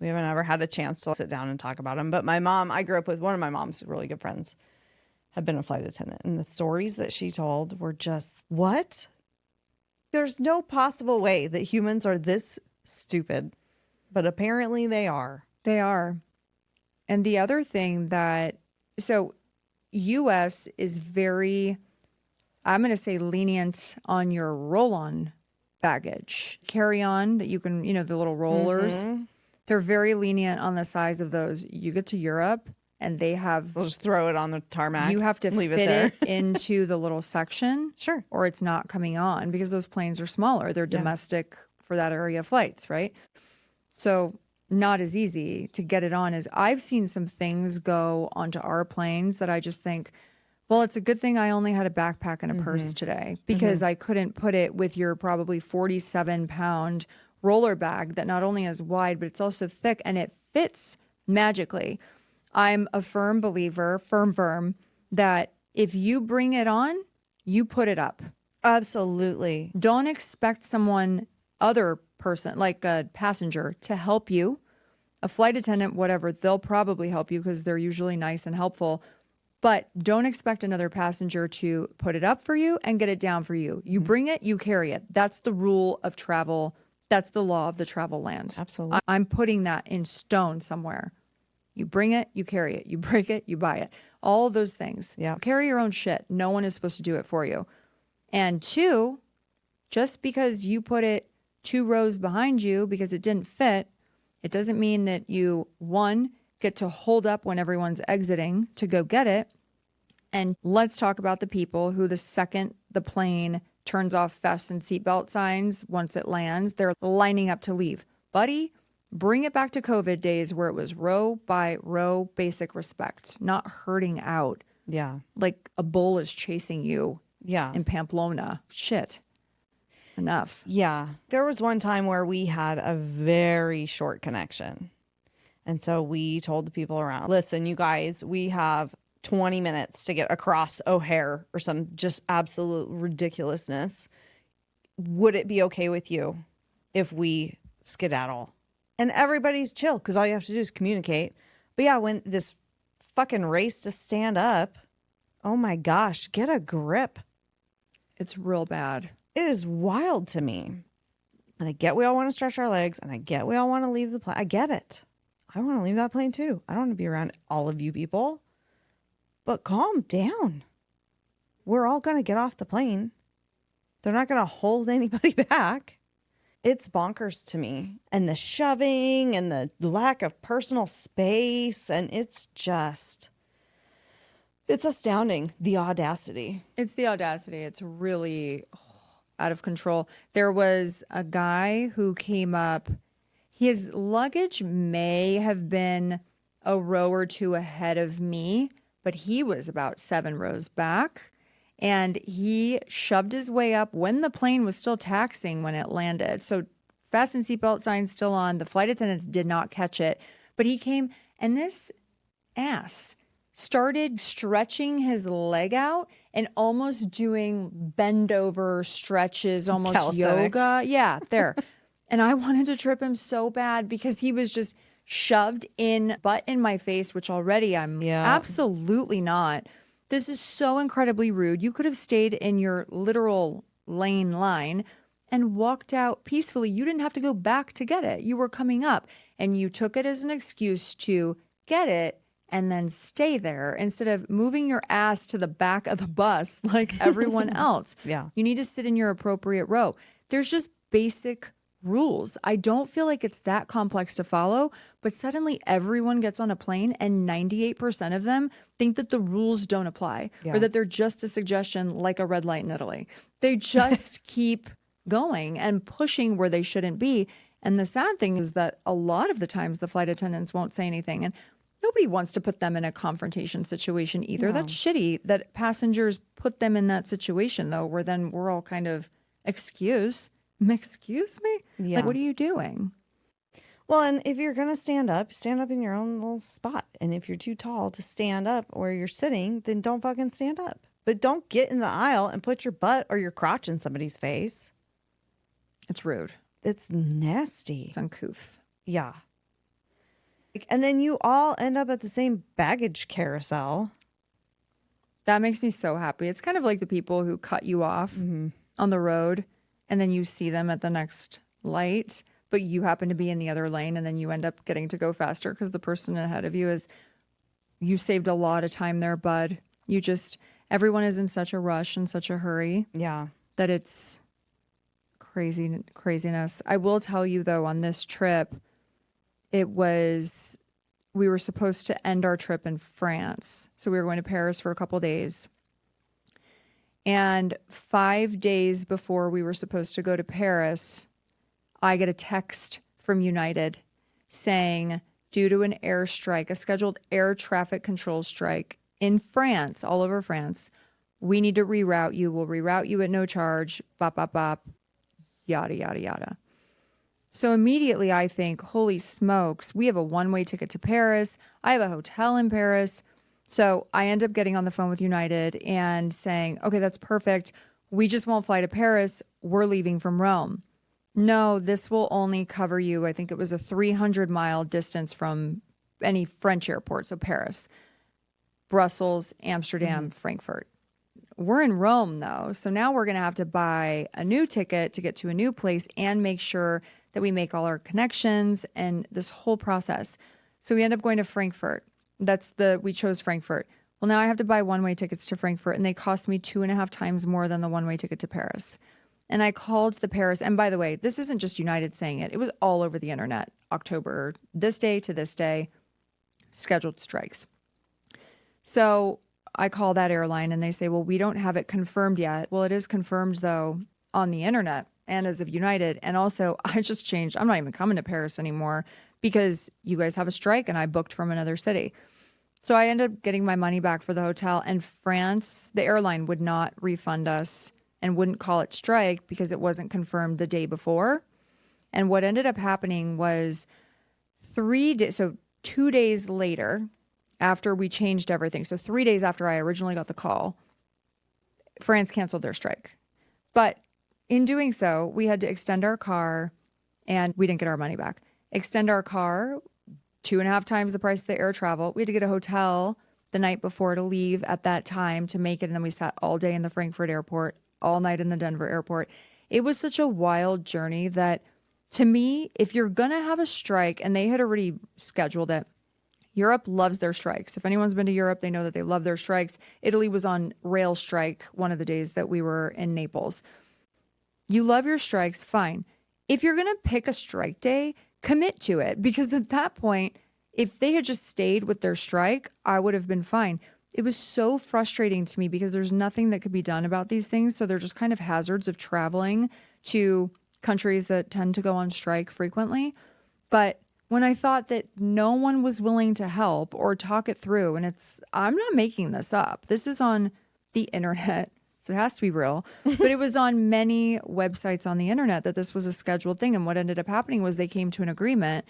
S2: We haven't ever had a chance to sit down and talk about them, but I grew up with one of my mom's really good friends had been a flight attendant, and the stories that she told were just, what? There's no possible way that humans are this stupid, but apparently they are.
S3: They are. And the other thing so US is very, I'm going to say, lenient on your roll-on baggage. Carry-on that you can, the little rollers. They're very lenient on the size of those. You get to Europe and they have,
S2: They'll just throw it on the tarmac.
S3: you have to
S2: leave
S3: fit
S2: it there.
S3: it into the little section.
S2: Sure.
S3: Or it's not coming on, because those planes are smaller. They're domestic for that area flights, right? So not as easy to get it on as I've seen some things go onto our planes that I just think, well, it's a good thing I only had a backpack and a purse today, because I couldn't put it with your probably 47-pound roller bag that not only is wide, but it's also thick, and it fits magically. I'm a firm believer, firm, that if you bring it on, you put it up.
S2: Absolutely.
S3: Don't expect other person, like a passenger, to help you. A flight attendant, whatever, they'll probably help you because they're usually nice and helpful. But don't expect another passenger to put it up for you and get it down for you. You bring it, you carry it. That's the rule of travel. That's the law of the travel land.
S2: Absolutely.
S3: I'm putting that in stone somewhere. You bring it, you carry it. You break it, you buy it. All of those things.
S2: Yeah.
S3: Carry your own shit. No one is supposed to do it for you. And two, just because you put it 2 rows behind you because it didn't fit, it doesn't mean that you, one, get to hold up when everyone's exiting to go get it. And let's talk about the people who, the second the plane turns off vest and seatbelt signs, once it lands, they're lining up to leave. Buddy, bring it back to COVID days where it was row by row basic respect, not herding out
S2: Yeah.
S3: like a bull is chasing you
S2: Yeah.
S3: in Pamplona. Shit. enough.
S2: Yeah. There was one time where we had a very short connection. And so we told the people around, listen, you guys, we have 20 minutes to get across O'Hare or some just absolute ridiculousness. Would it be okay with you if we skedaddle? And everybody's chill because all you have to do is communicate. But yeah, when this fucking race to stand up, oh my gosh, get a grip.
S3: It's real bad.
S2: It is wild to me. And I get we all want to stretch our legs and I get we all want to leave the plane. I get it. I want to leave that plane too. I don't want to be around all of you people. But calm down. We're all going to get off the plane. They're not going to hold anybody back. It's bonkers to me. And the shoving and the lack of personal space. And it's astounding. The audacity.
S3: It's the audacity. It's really out of control. There was a guy who came up. His luggage may have been a row or two ahead of me, but he was about 7 rows back. And he shoved his way up when the plane was still taxiing when it landed. So fasten seatbelt signs still on. The flight attendants did not catch it. But he came, and this ass started stretching his leg out and almost doing bend over stretches, almost
S2: Calisthenics.
S3: yoga. Yeah, there. And I wanted to trip him so bad because he was just shoved butt in my face, which already I'm absolutely not. This is so incredibly rude. You could have stayed in your literal lane line and walked out peacefully. You didn't have to go back to get it. You were coming up and you took it as an excuse to get it and then stay there instead of moving your ass to the back of the bus like everyone else.
S2: Yeah.
S3: You need to sit in your appropriate row. There's just basic rules. I don't feel like it's that complex to follow, but suddenly everyone gets on a plane and 98% of them think that the rules don't apply or that they're just a suggestion like a red light in Italy. They just keep going and pushing where they shouldn't be. And the sad thing is that a lot of the times the flight attendants won't say anything. And nobody wants to put them in a confrontation situation either. No. That's shitty that passengers put them in that situation, though, where then we're all kind of, excuse me? Yeah. Like, what are you doing?
S2: Well, and if you're going to stand up in your own little spot. And if you're too tall to stand up where you're sitting, then don't fucking stand up. But don't get in the aisle and put your butt or your crotch in somebody's face.
S3: It's rude.
S2: It's nasty.
S3: It's uncouth.
S2: Yeah. And then you all end up at the same baggage carousel.
S3: That makes me so happy. It's kind of like the people who cut you off on the road and then you see them at the next light, but you happen to be in the other lane and then you end up getting to go faster because the person ahead of you you saved a lot of time there, bud. Everyone is in such a rush and such a hurry.
S2: Yeah.
S3: That it's craziness. I will tell you though, on this trip, we were supposed to end our trip in France. So we were going to Paris for a couple days. And 5 days before we were supposed to go to Paris, I get a text from United saying, due to an airstrike, a scheduled air traffic control strike in France, all over France, we need to reroute you. We'll reroute you at no charge, bop, bop, bop, yada, yada, yada. So immediately I think, holy smokes, we have a one-way ticket to Paris. I have a hotel in Paris. So I end up getting on the phone with United and saying, okay, that's perfect. We just won't fly to Paris. We're leaving from Rome. No, this will only cover you. I think it was a 300-mile distance from any French airport. So Paris, Brussels, Amsterdam, Frankfurt. We're in Rome, though. So now we're going to have to buy a new ticket to get to a new place and make sure that we make all our connections and this whole process. So we end up going to Frankfurt. We chose Frankfurt. Well, now I have to buy one-way tickets to Frankfurt, and they cost me 2.5 times more than the one-way ticket to Paris. And I called the Paris, and by the way, this isn't just United saying it. It was all over the internet. October, this day to this day, scheduled strikes. So I call that airline, and they say, well, we don't have it confirmed yet. Well, it is confirmed, though, on the internet and as of United. And also, I just changed. I'm not even coming to Paris anymore because you guys have a strike, and I booked from another city. So I ended up getting my money back for the hotel, and France, the airline would not refund us. and wouldn't call it strike because it wasn't confirmed the day before. And what ended up happening was 2 days later, after we changed everything, so 3 days after I originally got the call, France canceled their strike. But in doing so, we had to extend our car, and we didn't get our money back. Extend our car 2.5 times the price of the air travel. We had to get a hotel the night before to leave at that time to make it. And then we sat all day in the Frankfurt airport, all night in the Denver airport. It was such a wild journey that, to me, if you're going to have a strike, and they had already scheduled it, Europe loves their strikes. If anyone's been to Europe, they know that they love their strikes. Italy was on rail strike one of the days that we were in Naples. You love your strikes, fine. If you're going to pick a strike day, commit to it, because at that point, if they had just stayed with their strike, I would have been fine. It was so frustrating to me because there's nothing that could be done about these things. So they're just kind of hazards of traveling to countries that tend to go on strike frequently. But when I thought that no one was willing to help or talk it through, and I'm not making this up. This is on the internet, so it has to be real. But it was on many websites on the internet that this was a scheduled thing. And what ended up happening was they came to an agreement,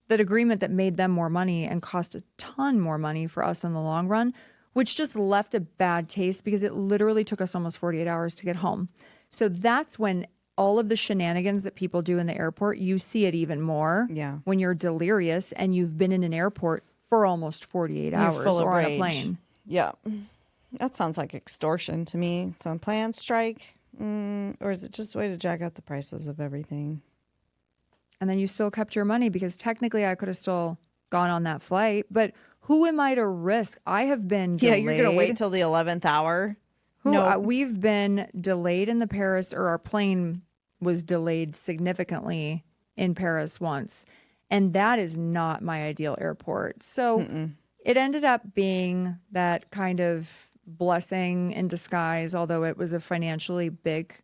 S3: that made them more money and cost a ton more money for us in the long run, which just left a bad taste because it literally took us almost 48 hours to get home. So that's when all of the shenanigans that people do in the airport, you see it even more when you're delirious and you've been in an airport for almost 48 hours or on a plane.
S2: Yeah. That sounds like extortion to me. It's on planned strike. Or is it just a way to jack up the prices of everything?
S3: And then you still kept your money because technically I could have still gone on that flight. But who am I to risk? I have been delayed.
S2: Yeah, you're going to wait till the 11th hour?
S3: We've been delayed in the Paris, or our plane was delayed significantly in Paris once. And that is not my ideal airport. So it ended up being that kind of blessing in disguise, although it was a financially big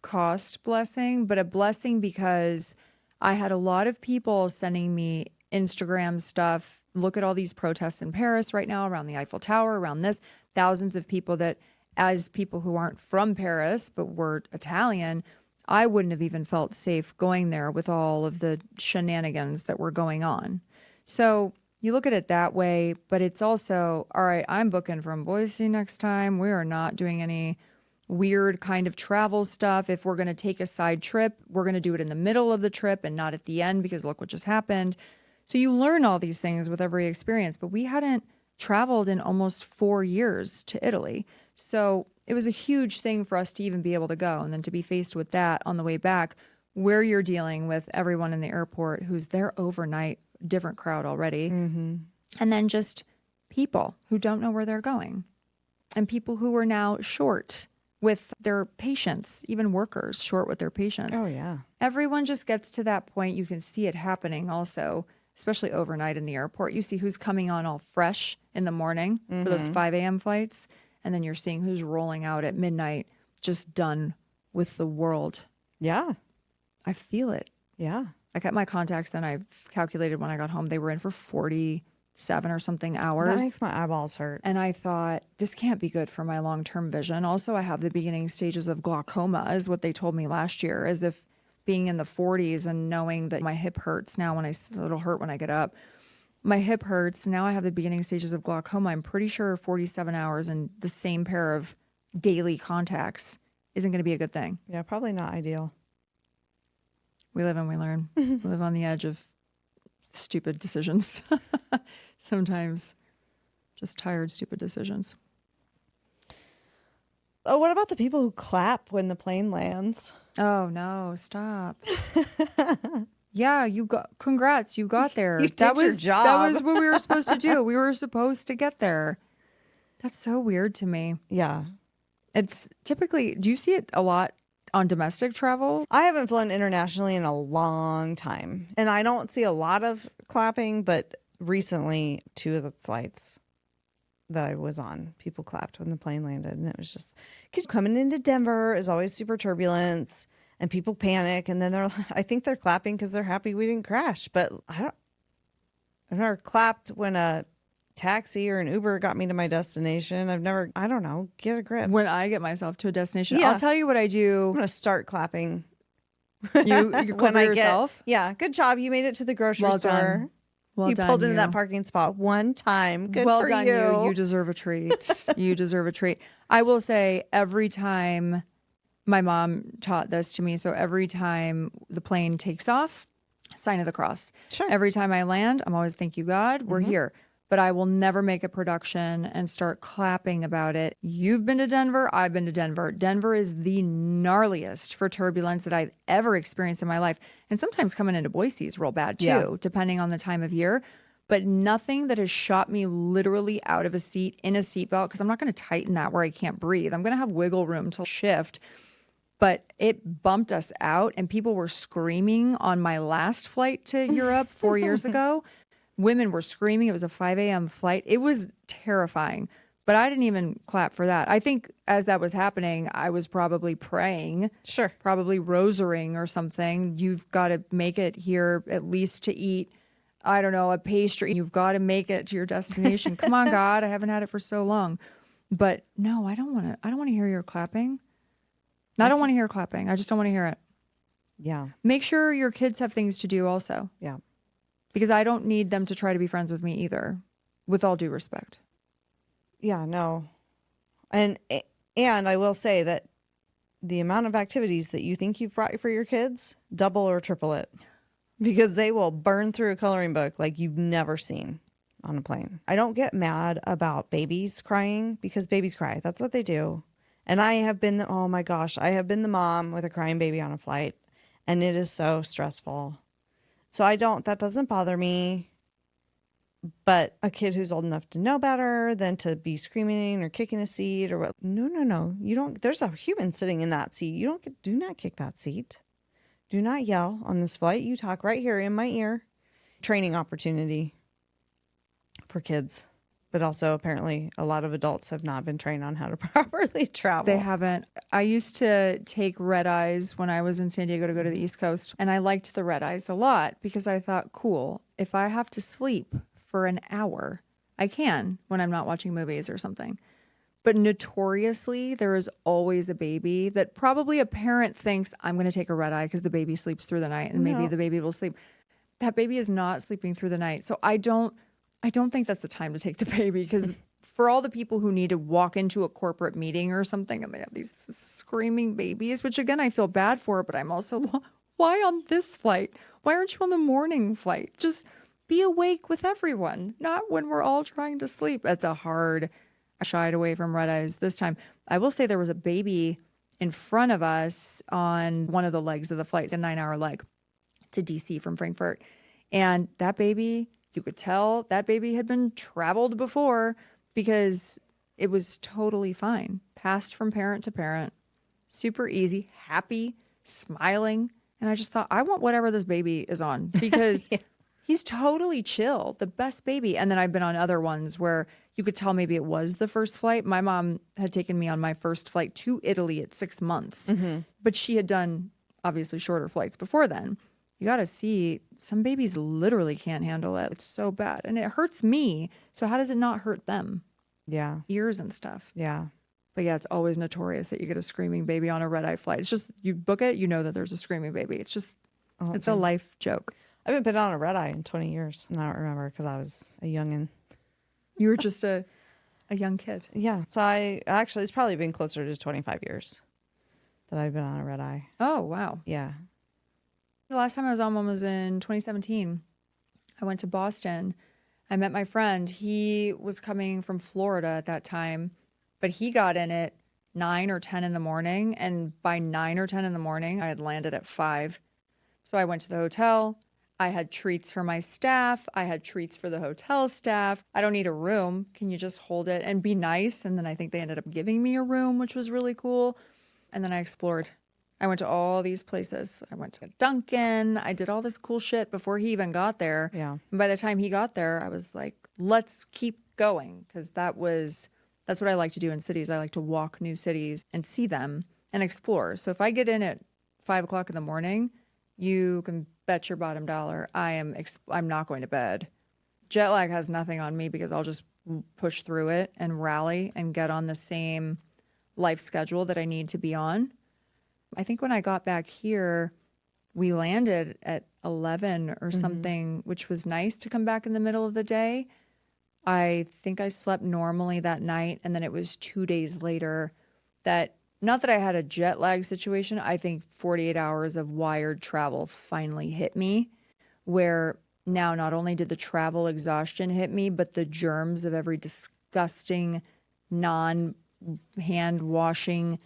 S3: cost blessing, but a blessing because I had a lot of people sending me Instagram stuff. Look at all these protests in Paris right now around the Eiffel Tower, around this. Thousands of people that, as people who aren't from Paris but were Italian, I wouldn't have even felt safe going there with all of the shenanigans that were going on. So you look at it that way, but it's also, all right, I'm booking from Boise next time. We are not doing any weird kind of travel stuff. If we're going to take a side trip, we're going to do it in the middle of the trip and not at the end, because look what just happened. So you learn all these things with every experience, but we hadn't traveled in almost 4 years to Italy. So it was a huge thing for us to even be able to go. And then to be faced with that on the way back, where you're dealing with everyone in the airport who's there overnight, different crowd already. And then just people who don't know where they're going, and people who are now short with their patients, even workers short with their patients.
S2: Oh, yeah.
S3: Everyone just gets to that point. You can see it happening also, especially overnight in the airport. You see who's coming on all fresh in the morning for those 5 a.m. flights. And then you're seeing who's rolling out at midnight, just done with the world.
S2: Yeah.
S3: I feel it.
S2: Yeah.
S3: I kept my contacts and I calculated when I got home, they were in for 47 or something hours.
S2: That makes my eyeballs hurt.
S3: And I thought, this can't be good for my long-term vision. Also, I have the beginning stages of glaucoma, is what they told me last year, as if being in the 40s and knowing that my hip hurts now it'll hurt when I get up. My hip hurts. Now I have the beginning stages of glaucoma. I'm pretty sure 47 hours and the same pair of daily contacts isn't going to be a good thing.
S2: Yeah, probably not ideal.
S3: We live and we learn. We live on the edge of stupid decisions. Sometimes just tired, stupid decisions.
S2: Oh, what about the people who clap when the plane lands?
S3: Oh, no, stop. Yeah, congrats, you got there.
S2: You did your job.
S3: That was what we were supposed to do. We were supposed to get there. That's so weird to me.
S2: Yeah.
S3: It's typically, do you see it a lot on domestic travel?
S2: I haven't flown internationally in a long time, and I don't see a lot of clapping, but recently 2 of the flights that I was on, people clapped when the plane landed, and it was just, because coming into Denver is always super turbulence and people panic, and then I think they're clapping because they're happy we didn't crash, but I never clapped when a taxi or an Uber got me to my destination. I don't know, get a grip.
S3: When I get myself to a destination,
S2: Yeah.
S3: I'll tell you what I
S2: I'm
S3: do.
S2: going to start clapping.
S3: You clap for yourself?
S2: Yeah, good job. You made it to the grocery
S3: Well
S2: store.
S3: done. Well
S2: You
S3: done,
S2: pulled into that
S3: you.
S2: parking spot one time. Good
S3: Well
S2: for
S3: done,
S2: you.
S3: you. You deserve a treat. You deserve a treat. I will say every time my mom taught this to me. So every time the plane takes off, sign of the cross.
S2: Sure.
S3: Every time I land, I'm always thank you, God, we're here. But I will never make a production and start clapping about it. You've been to Denver. I've been to Denver. Denver is the gnarliest for turbulence that I've ever experienced in my life. And sometimes coming into Boise is real bad too,
S2: Yeah.
S3: depending on the time of year. But nothing that has shot me literally out of a seat in a seatbelt, because I'm not going to tighten that where I can't breathe. I'm going to have wiggle room to shift. But it bumped us out, and people were screaming on my last flight to Europe 4 years ago. Women were screaming. It was a 5 a.m. flight. It was terrifying, but I didn't even clap for that. I think as that was happening, I was probably praying,
S2: Sure.
S3: probably rosarying or something. You've got to make it here at least to eat, I don't know, a pastry. You've got to make it to your destination. Come on, God, I haven't had it for so long. But no, I don't want to. I don't want to hear your clapping. I don't want to hear clapping. I just don't want to hear it.
S2: Yeah.
S3: Make sure your kids have things to do also,
S2: Yeah.
S3: because I don't need them to try to be friends with me either, with all due respect.
S2: Yeah, no. And I will say that the amount of activities that you think you've brought for your kids, double or triple it. Because they will burn through a coloring book like you've never seen on a plane. I don't get mad about babies crying, because babies cry. That's what they do. And I have been oh my gosh, I have been the mom with a crying baby on a flight, and it is so stressful. So that doesn't bother me. But a kid who's old enough to know better than to be screaming or kicking a seat or what? No. You don't. There's a human sitting in that seat. Do not kick that seat. Do not yell on this flight. You talk right here in my ear. Training opportunity for kids. But also, apparently, a lot of adults have not been trained on how to properly travel.
S3: They haven't. I used to take red eyes when I was in San Diego to go to the East Coast, and I liked the red eyes a lot because I thought, cool, if I have to sleep for an hour, I can when I'm not watching movies or something. But notoriously, there is always a baby that probably a parent thinks, I'm going to take a red eye because the baby sleeps through the night and maybe the baby will sleep. That baby is not sleeping through the night. So I don't think that's the time to take the baby, because for all the people who need to walk into a corporate meeting or something and they have these screaming babies, which again, I feel bad for, but I'm also, why on this flight? Why aren't you on the morning flight? Just be awake with everyone, not when we're all trying to sleep. It's a hard, I shied away from red eyes this time. I will say there was a baby in front of us on one of the legs of the flight, a 9-hour leg to DC from Frankfurt. And that baby, you could tell that baby had been traveled before, because it was totally fine. Passed from parent to parent, super easy, happy, smiling. And I just thought, I want whatever this baby is on, because he's totally chill, the best baby. And then I've been on other ones where you could tell maybe it was the first flight. My mom had taken me on my first flight to Italy at 6 months, but she had done obviously shorter flights before then. You got to see, some babies literally can't handle it. It's so bad. And it hurts me. So how does it not hurt them?
S2: Yeah.
S3: Ears and stuff.
S2: Yeah.
S3: But yeah, it's always notorious that you get a screaming baby on a red-eye flight. It's just, you book it, you know that there's a screaming baby. It's just, it's a life joke.
S2: I haven't been on a red eye in 20 years. And I don't remember, because I was a youngin'.
S3: You were just a young kid.
S2: Yeah. So it's probably been closer to 25 years that I've been on a red eye.
S3: Oh, wow.
S2: Yeah.
S3: The last time I was on one was in 2017. I went to Boston. I met my friend. He was coming from Florida at that time, but he got in at 9 or 10 in the morning. And by 9 or 10 in the morning, I had landed at 5. So I went to the hotel. I had treats for my staff. I had treats for the hotel staff. I don't need a room. Can you just hold it and be nice? And then I think they ended up giving me a room, which was really cool. And then I explored. I went to all these places. I went to Dunkin'. I did all this cool shit before he even got there.
S2: Yeah.
S3: And by the time he got there, I was like, let's keep going. Because that's what I like to do in cities. I like to walk new cities and see them and explore. So if I get in at 5 o'clock in the morning, you can bet your bottom dollar I'm not going to bed. jet lag has nothing on me because I'll just push through it and rally and get on the same life schedule that I need to be on. I think when I got back here, we landed at 11 or something, which was nice to come back in the middle of the day. I think I slept normally that night. And then it was 2 days later that, not that I had a jet lag situation, I think 48 hours of wired travel finally hit me, where now not only did the travel exhaustion hit me, but the germs of every disgusting non-hand washing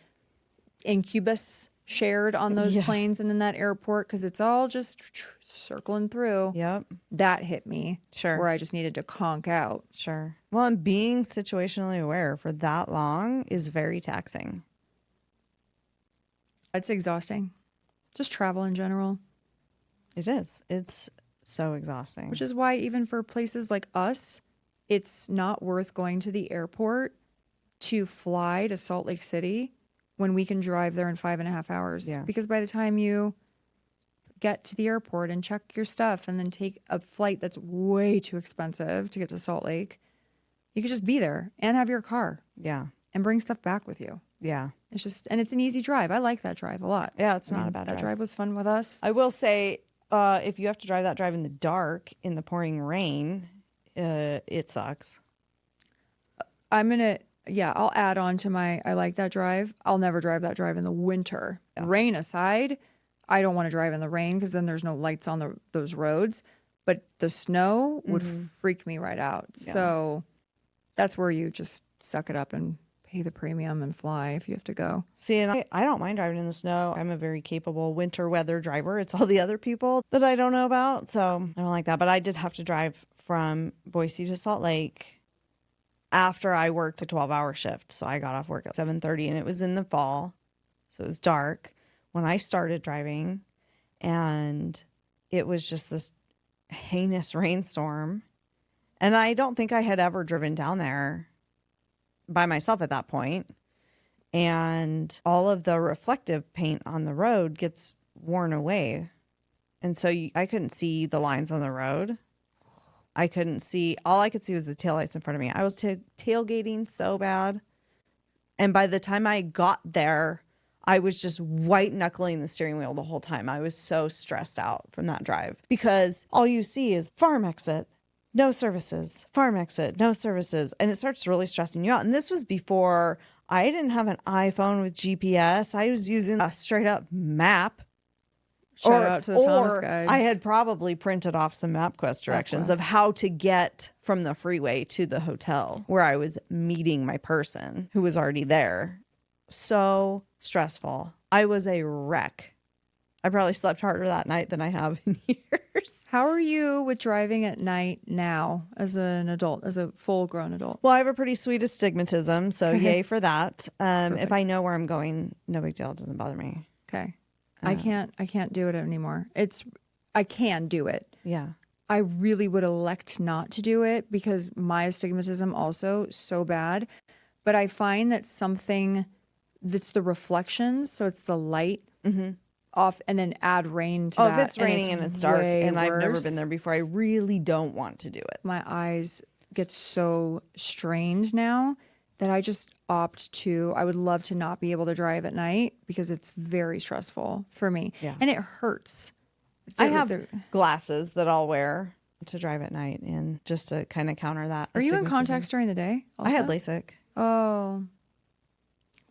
S3: incubus shared on those planes and in that airport, because it's all just circling through.
S2: Yep.
S3: That hit me.
S2: Sure.
S3: Where I just needed to conk out.
S2: Sure. Well, and being situationally aware for that long is very taxing.
S3: It's exhausting. Just travel in general.
S2: It is. It's so exhausting.
S3: Which is why even for places like us, it's not worth going to the airport to fly to Salt Lake City when we can drive there in 5.5 hours.
S2: Yeah.
S3: Because by the time you get to the airport and check your stuff and then take a flight that's way too expensive to get to Salt Lake, you could just be there and have your car
S2: Yeah.
S3: and bring stuff back with you.
S2: Yeah.
S3: It's just, and it's an easy drive. I like that drive a lot.
S2: Yeah, it's not a bad
S3: That
S2: drive.
S3: drive was fun with us.
S2: I will say, if you have to drive that drive in the dark, in the pouring rain, it sucks.
S3: I'll add on to I like that drive. I'll never drive that drive in the winter. Yeah. Rain aside, I don't want to drive in the rain because then there's no lights on those roads. But the snow would freak me right out. Yeah. So that's where you just suck it up and pay the premium and fly if you have to go.
S2: See, and I don't mind driving in the snow. I'm a very capable winter weather driver. It's all the other people that I don't know about. So I don't like that. But I did have to drive from Boise to Salt Lake after I worked a 12-hour shift. So I got off work at 7:30 and it was in the fall. So it was dark when I started driving, and it was just this heinous rainstorm. And I don't think I had ever driven down there by myself at that point. And all of the reflective paint on the road gets worn away. And so I couldn't see the lines on the road. All I could see was the taillights in front of me. I was tailgating so bad. And by the time I got there, I was just white knuckling the steering wheel the whole time. I was so stressed out from that drive because all you see is farm exit, no services, farm exit, no services. And it starts really stressing you out. And this was before I didn't have an iPhone with GPS. I was using a straight up map.
S3: Shout out to the Thomas guides.
S2: I had probably printed off some MapQuest directions of how to get from the freeway to the hotel where I was meeting my person who was already there. So stressful. I was a wreck. I probably slept harder that night than I have in years.
S3: How are you with driving at night now as an adult, as a full-grown adult?
S2: Well, I have a pretty sweet astigmatism, so yay for that. If I know where I'm going, no big deal. It doesn't bother me.
S3: Okay. I can't do it anymore. I can do it.
S2: Yeah.
S3: I really would elect not to do it because my astigmatism also so bad. But I find that something that's the reflections, so it's the light off, and then add rain to that.
S2: If it's raining and it's dark and I've never
S3: worse.
S2: been there before, I really don't want to do it.
S3: My eyes get so strained now that I just I would love to not be able to drive at night because it's very stressful for me.
S2: Yeah.
S3: And it hurts.
S2: I have glasses that I'll wear to drive at night and just to kind of counter that.
S3: Are you in contacts during the day also?
S2: I had LASIK.
S3: Oh,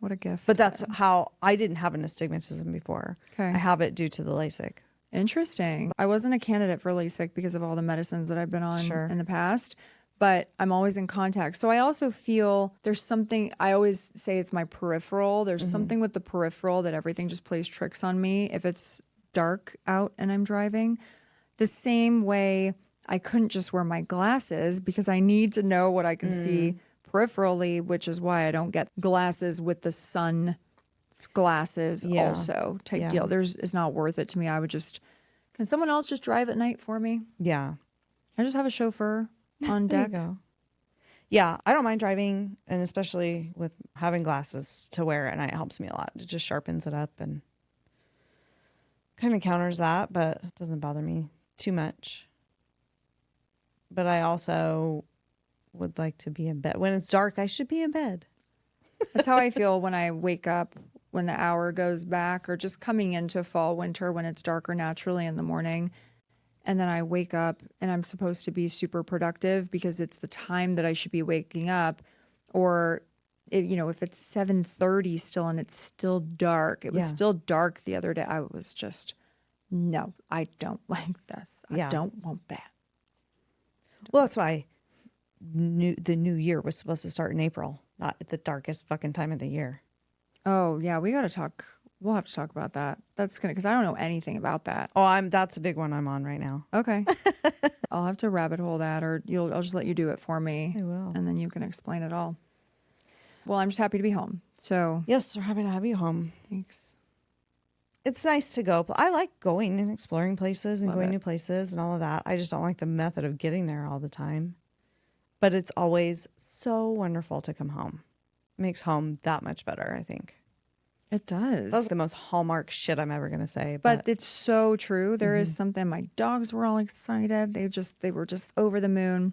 S3: what a gift.
S2: But that's how I didn't have an astigmatism before.
S3: Okay.
S2: I have it due to the LASIK.
S3: Interesting. I wasn't a candidate for LASIK because of all the medicines that I've been on
S2: Sure.
S3: in the past, but I'm always in contact. So I also feel there's something, I always say it's my peripheral. There's something with the peripheral that everything just plays tricks on me if it's dark out and I'm driving. The same way I couldn't just wear my glasses because I need to know what I can see peripherally, which is why I don't get glasses with the sun glasses also type deal. It's not worth it to me. I would can someone else just drive at night for me?
S2: Yeah.
S3: I just have a chauffeur on deck.
S2: There you go. Yeah, I don't mind driving, and especially with having glasses to wear at night, it helps me a lot. It just sharpens it up and kind of counters that, but it doesn't bother me too much. but I also would like to be in bed. When it's dark, I should be in bed.
S3: That's how I feel when I wake up, when the hour goes back, or just coming into fall, winter, when it's darker naturally in the morning. And then I wake up and I'm supposed to be super productive because it's the time that I should be waking up. Or, if it's 7:30 still and it's still dark, it was
S2: Yeah.
S3: still dark the other day. I was just, no, I don't like this. I
S2: Yeah.
S3: don't want that.
S2: Well, that's why the new year was supposed to start in April, not at the darkest fucking time of the year.
S3: Oh, yeah, we got to talk. We'll have to talk about that. That's going to, because I don't know anything about that.
S2: Oh, that's a big one I'm on right now.
S3: Okay. I'll have to rabbit hole that, or I'll just let you do it for me.
S2: I will.
S3: And then you can explain it all. Well, I'm just happy to be home. So
S2: Yes, we're happy to have you home.
S3: thanks.
S2: It's nice to go. I like going and exploring places and
S3: Love
S2: going
S3: it.
S2: new places and all of that. I just don't like the method of getting there all the time. But it's always so wonderful to come home. It makes home that much better, I think.
S3: It does.
S2: That's the most hallmark shit I'm ever going to say.
S3: But it's so true. There is something. My dogs were all excited. They were just over the moon.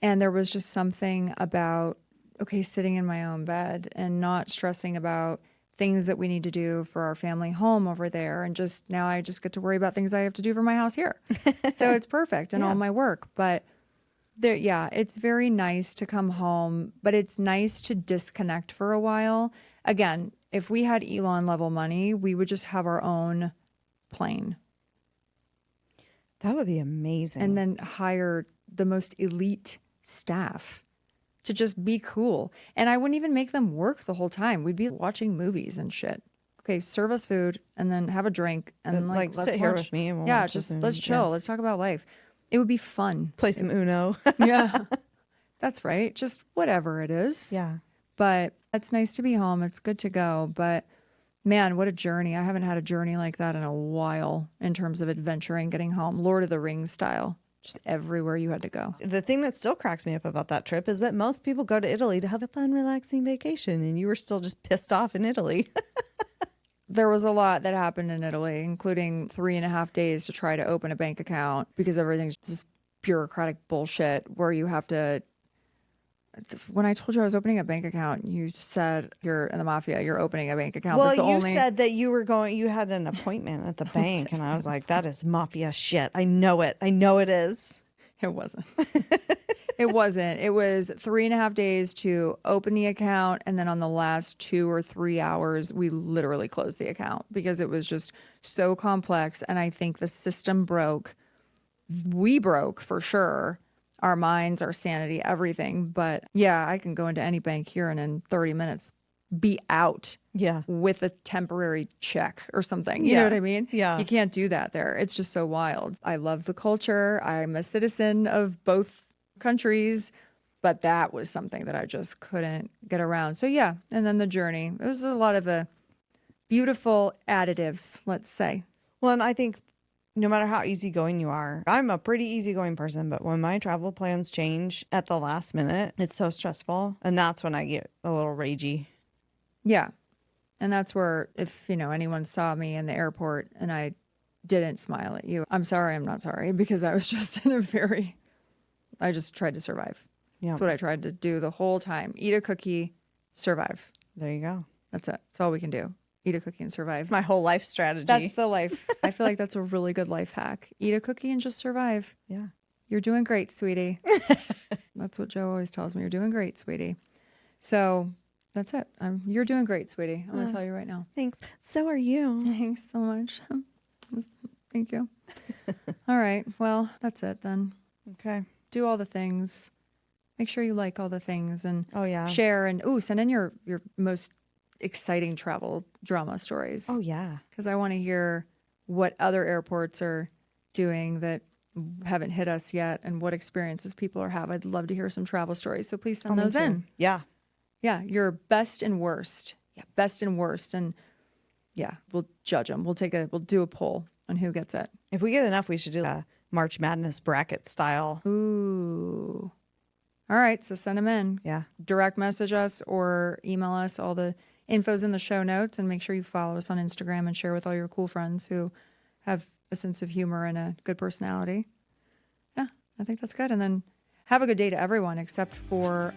S3: And there was just something about, okay, sitting in my own bed and not stressing about things that we need to do for our family home over there. And just now I just get to worry about things I have to do for my house here. So it's perfect and all my work. But there, yeah, it's very nice to come home, but it's nice to disconnect for a while. Again, if we had Elon level money, we would just have our own plane
S2: that would be amazing.
S3: and then hire the most elite staff to just be cool. And I wouldn't even make them work the whole time. We'd be watching movies and shit. Okay, serve us food and then have a drink and then
S2: like,
S3: let's
S2: sit here
S3: watch-
S2: with me and we'll
S3: yeah,
S2: watch
S3: just
S2: this
S3: let's
S2: movie.
S3: chill.
S2: Yeah.
S3: Let's talk about life. It would be fun.
S2: Play some Uno.
S3: Yeah, that's right. Just whatever it is.
S2: Yeah.
S3: But it's nice to be home. It's good to go. But man, what a journey. I haven't had a journey like that in a while in terms of adventuring, getting home, Lord of the Rings style, just everywhere you had to go.
S2: The thing that still cracks me up about that trip is that most people go to Italy to have a fun, relaxing vacation, and you were still just pissed off in Italy.
S3: There was a lot that happened in Italy, including 3.5 days to try to open a bank account because everything's just bureaucratic bullshit where you have to. When I told you I was opening a bank account, you said you're in the mafia, you're opening a bank account.
S2: Well,
S3: That's the
S2: you
S3: only...
S2: said that you had an appointment at the bank, and I was like, that is mafia shit. I know it. I know it is.
S3: It wasn't. It wasn't. It was 3.5 days to open the account. And then on the last 2 or 3 hours, we literally closed the account because it was just so complex. And I think the system broke. We broke for sure. Our minds, our sanity, everything. But yeah, I can go into any bank here and in 30 minutes be out
S2: Yeah.
S3: with a temporary check or something. You
S2: Yeah.
S3: know what I mean?
S2: Yeah.
S3: You can't do that there. It's just so wild. I love the culture. I'm a citizen of both countries, but that was something that I just couldn't get around. So yeah, and then the journey. It was a lot of beautiful additives, let's say.
S2: Well, and I think no matter how easygoing you are, I'm a pretty easygoing person, but when my travel plans change at the last minute, it's so stressful. And that's when I get a little ragey.
S3: Yeah. And that's where if, anyone saw me in the airport and I didn't smile at you, I'm sorry, I'm not sorry, because I was just I just tried to survive.
S2: Yeah.
S3: That's what I tried to do the whole time. Eat a cookie, survive.
S2: There you go.
S3: That's it. That's all we can do. Eat a cookie and survive.
S2: My whole life strategy.
S3: That's the life. I feel like that's a really good life hack. Eat a cookie and just survive.
S2: Yeah.
S3: You're doing great, sweetie. That's what Joe always tells me. You're doing great, sweetie. So that's it. You're doing great, sweetie. I'm going to tell you right now.
S2: Thanks. So are you.
S3: Thanks so much. Thank you. All right. Well, that's it then.
S2: Okay.
S3: Do all the things. Make sure you like all the things and
S2: Oh, yeah.
S3: share and send in your most exciting travel drama stories.
S2: Oh, yeah.
S3: Because I want to hear what other airports are doing that haven't hit us yet and what experiences people are having. I'd love to hear some travel stories. So please send
S2: Me
S3: those
S2: too.
S3: in.
S2: Yeah.
S3: Yeah, your best and worst. Yeah, best and worst. And yeah, we'll judge them. We'll do a poll on who gets it.
S2: If we get enough, we should do a March Madness bracket style.
S3: Ooh. All right, so send them in.
S2: Yeah.
S3: Direct message us or email us. All the info's in the show notes, and make sure you follow us on Instagram and share with all your cool friends who have a sense of humor and a good personality. Yeah, I think that's good. And then have a good day to everyone except for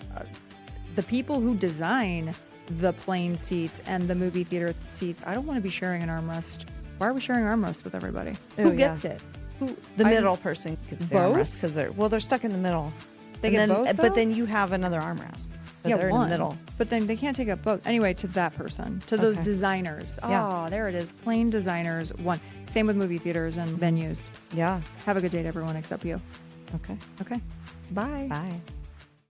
S3: the people who design the plane seats and the movie theater seats. I don't want to be sharing an armrest. Why are we sharing armrests with everybody?
S2: Oh,
S3: Who gets it?
S2: The middle person gets the
S3: Both?
S2: armrest because they're stuck in the middle.
S3: They
S2: And
S3: get
S2: then,
S3: both,
S2: but
S3: though?
S2: then you have another armrest. But
S3: Yeah,
S2: they're
S3: one.
S2: in the middle.
S3: But then they can't take up both. Anyway, to that person, to those
S2: Okay.
S3: designers.
S2: Yeah.
S3: Oh, there it is. Plane designers, one. Same with movie theaters and venues.
S2: Yeah.
S3: Have a good day to everyone except you.
S2: Okay.
S3: Okay. Bye.
S2: Bye.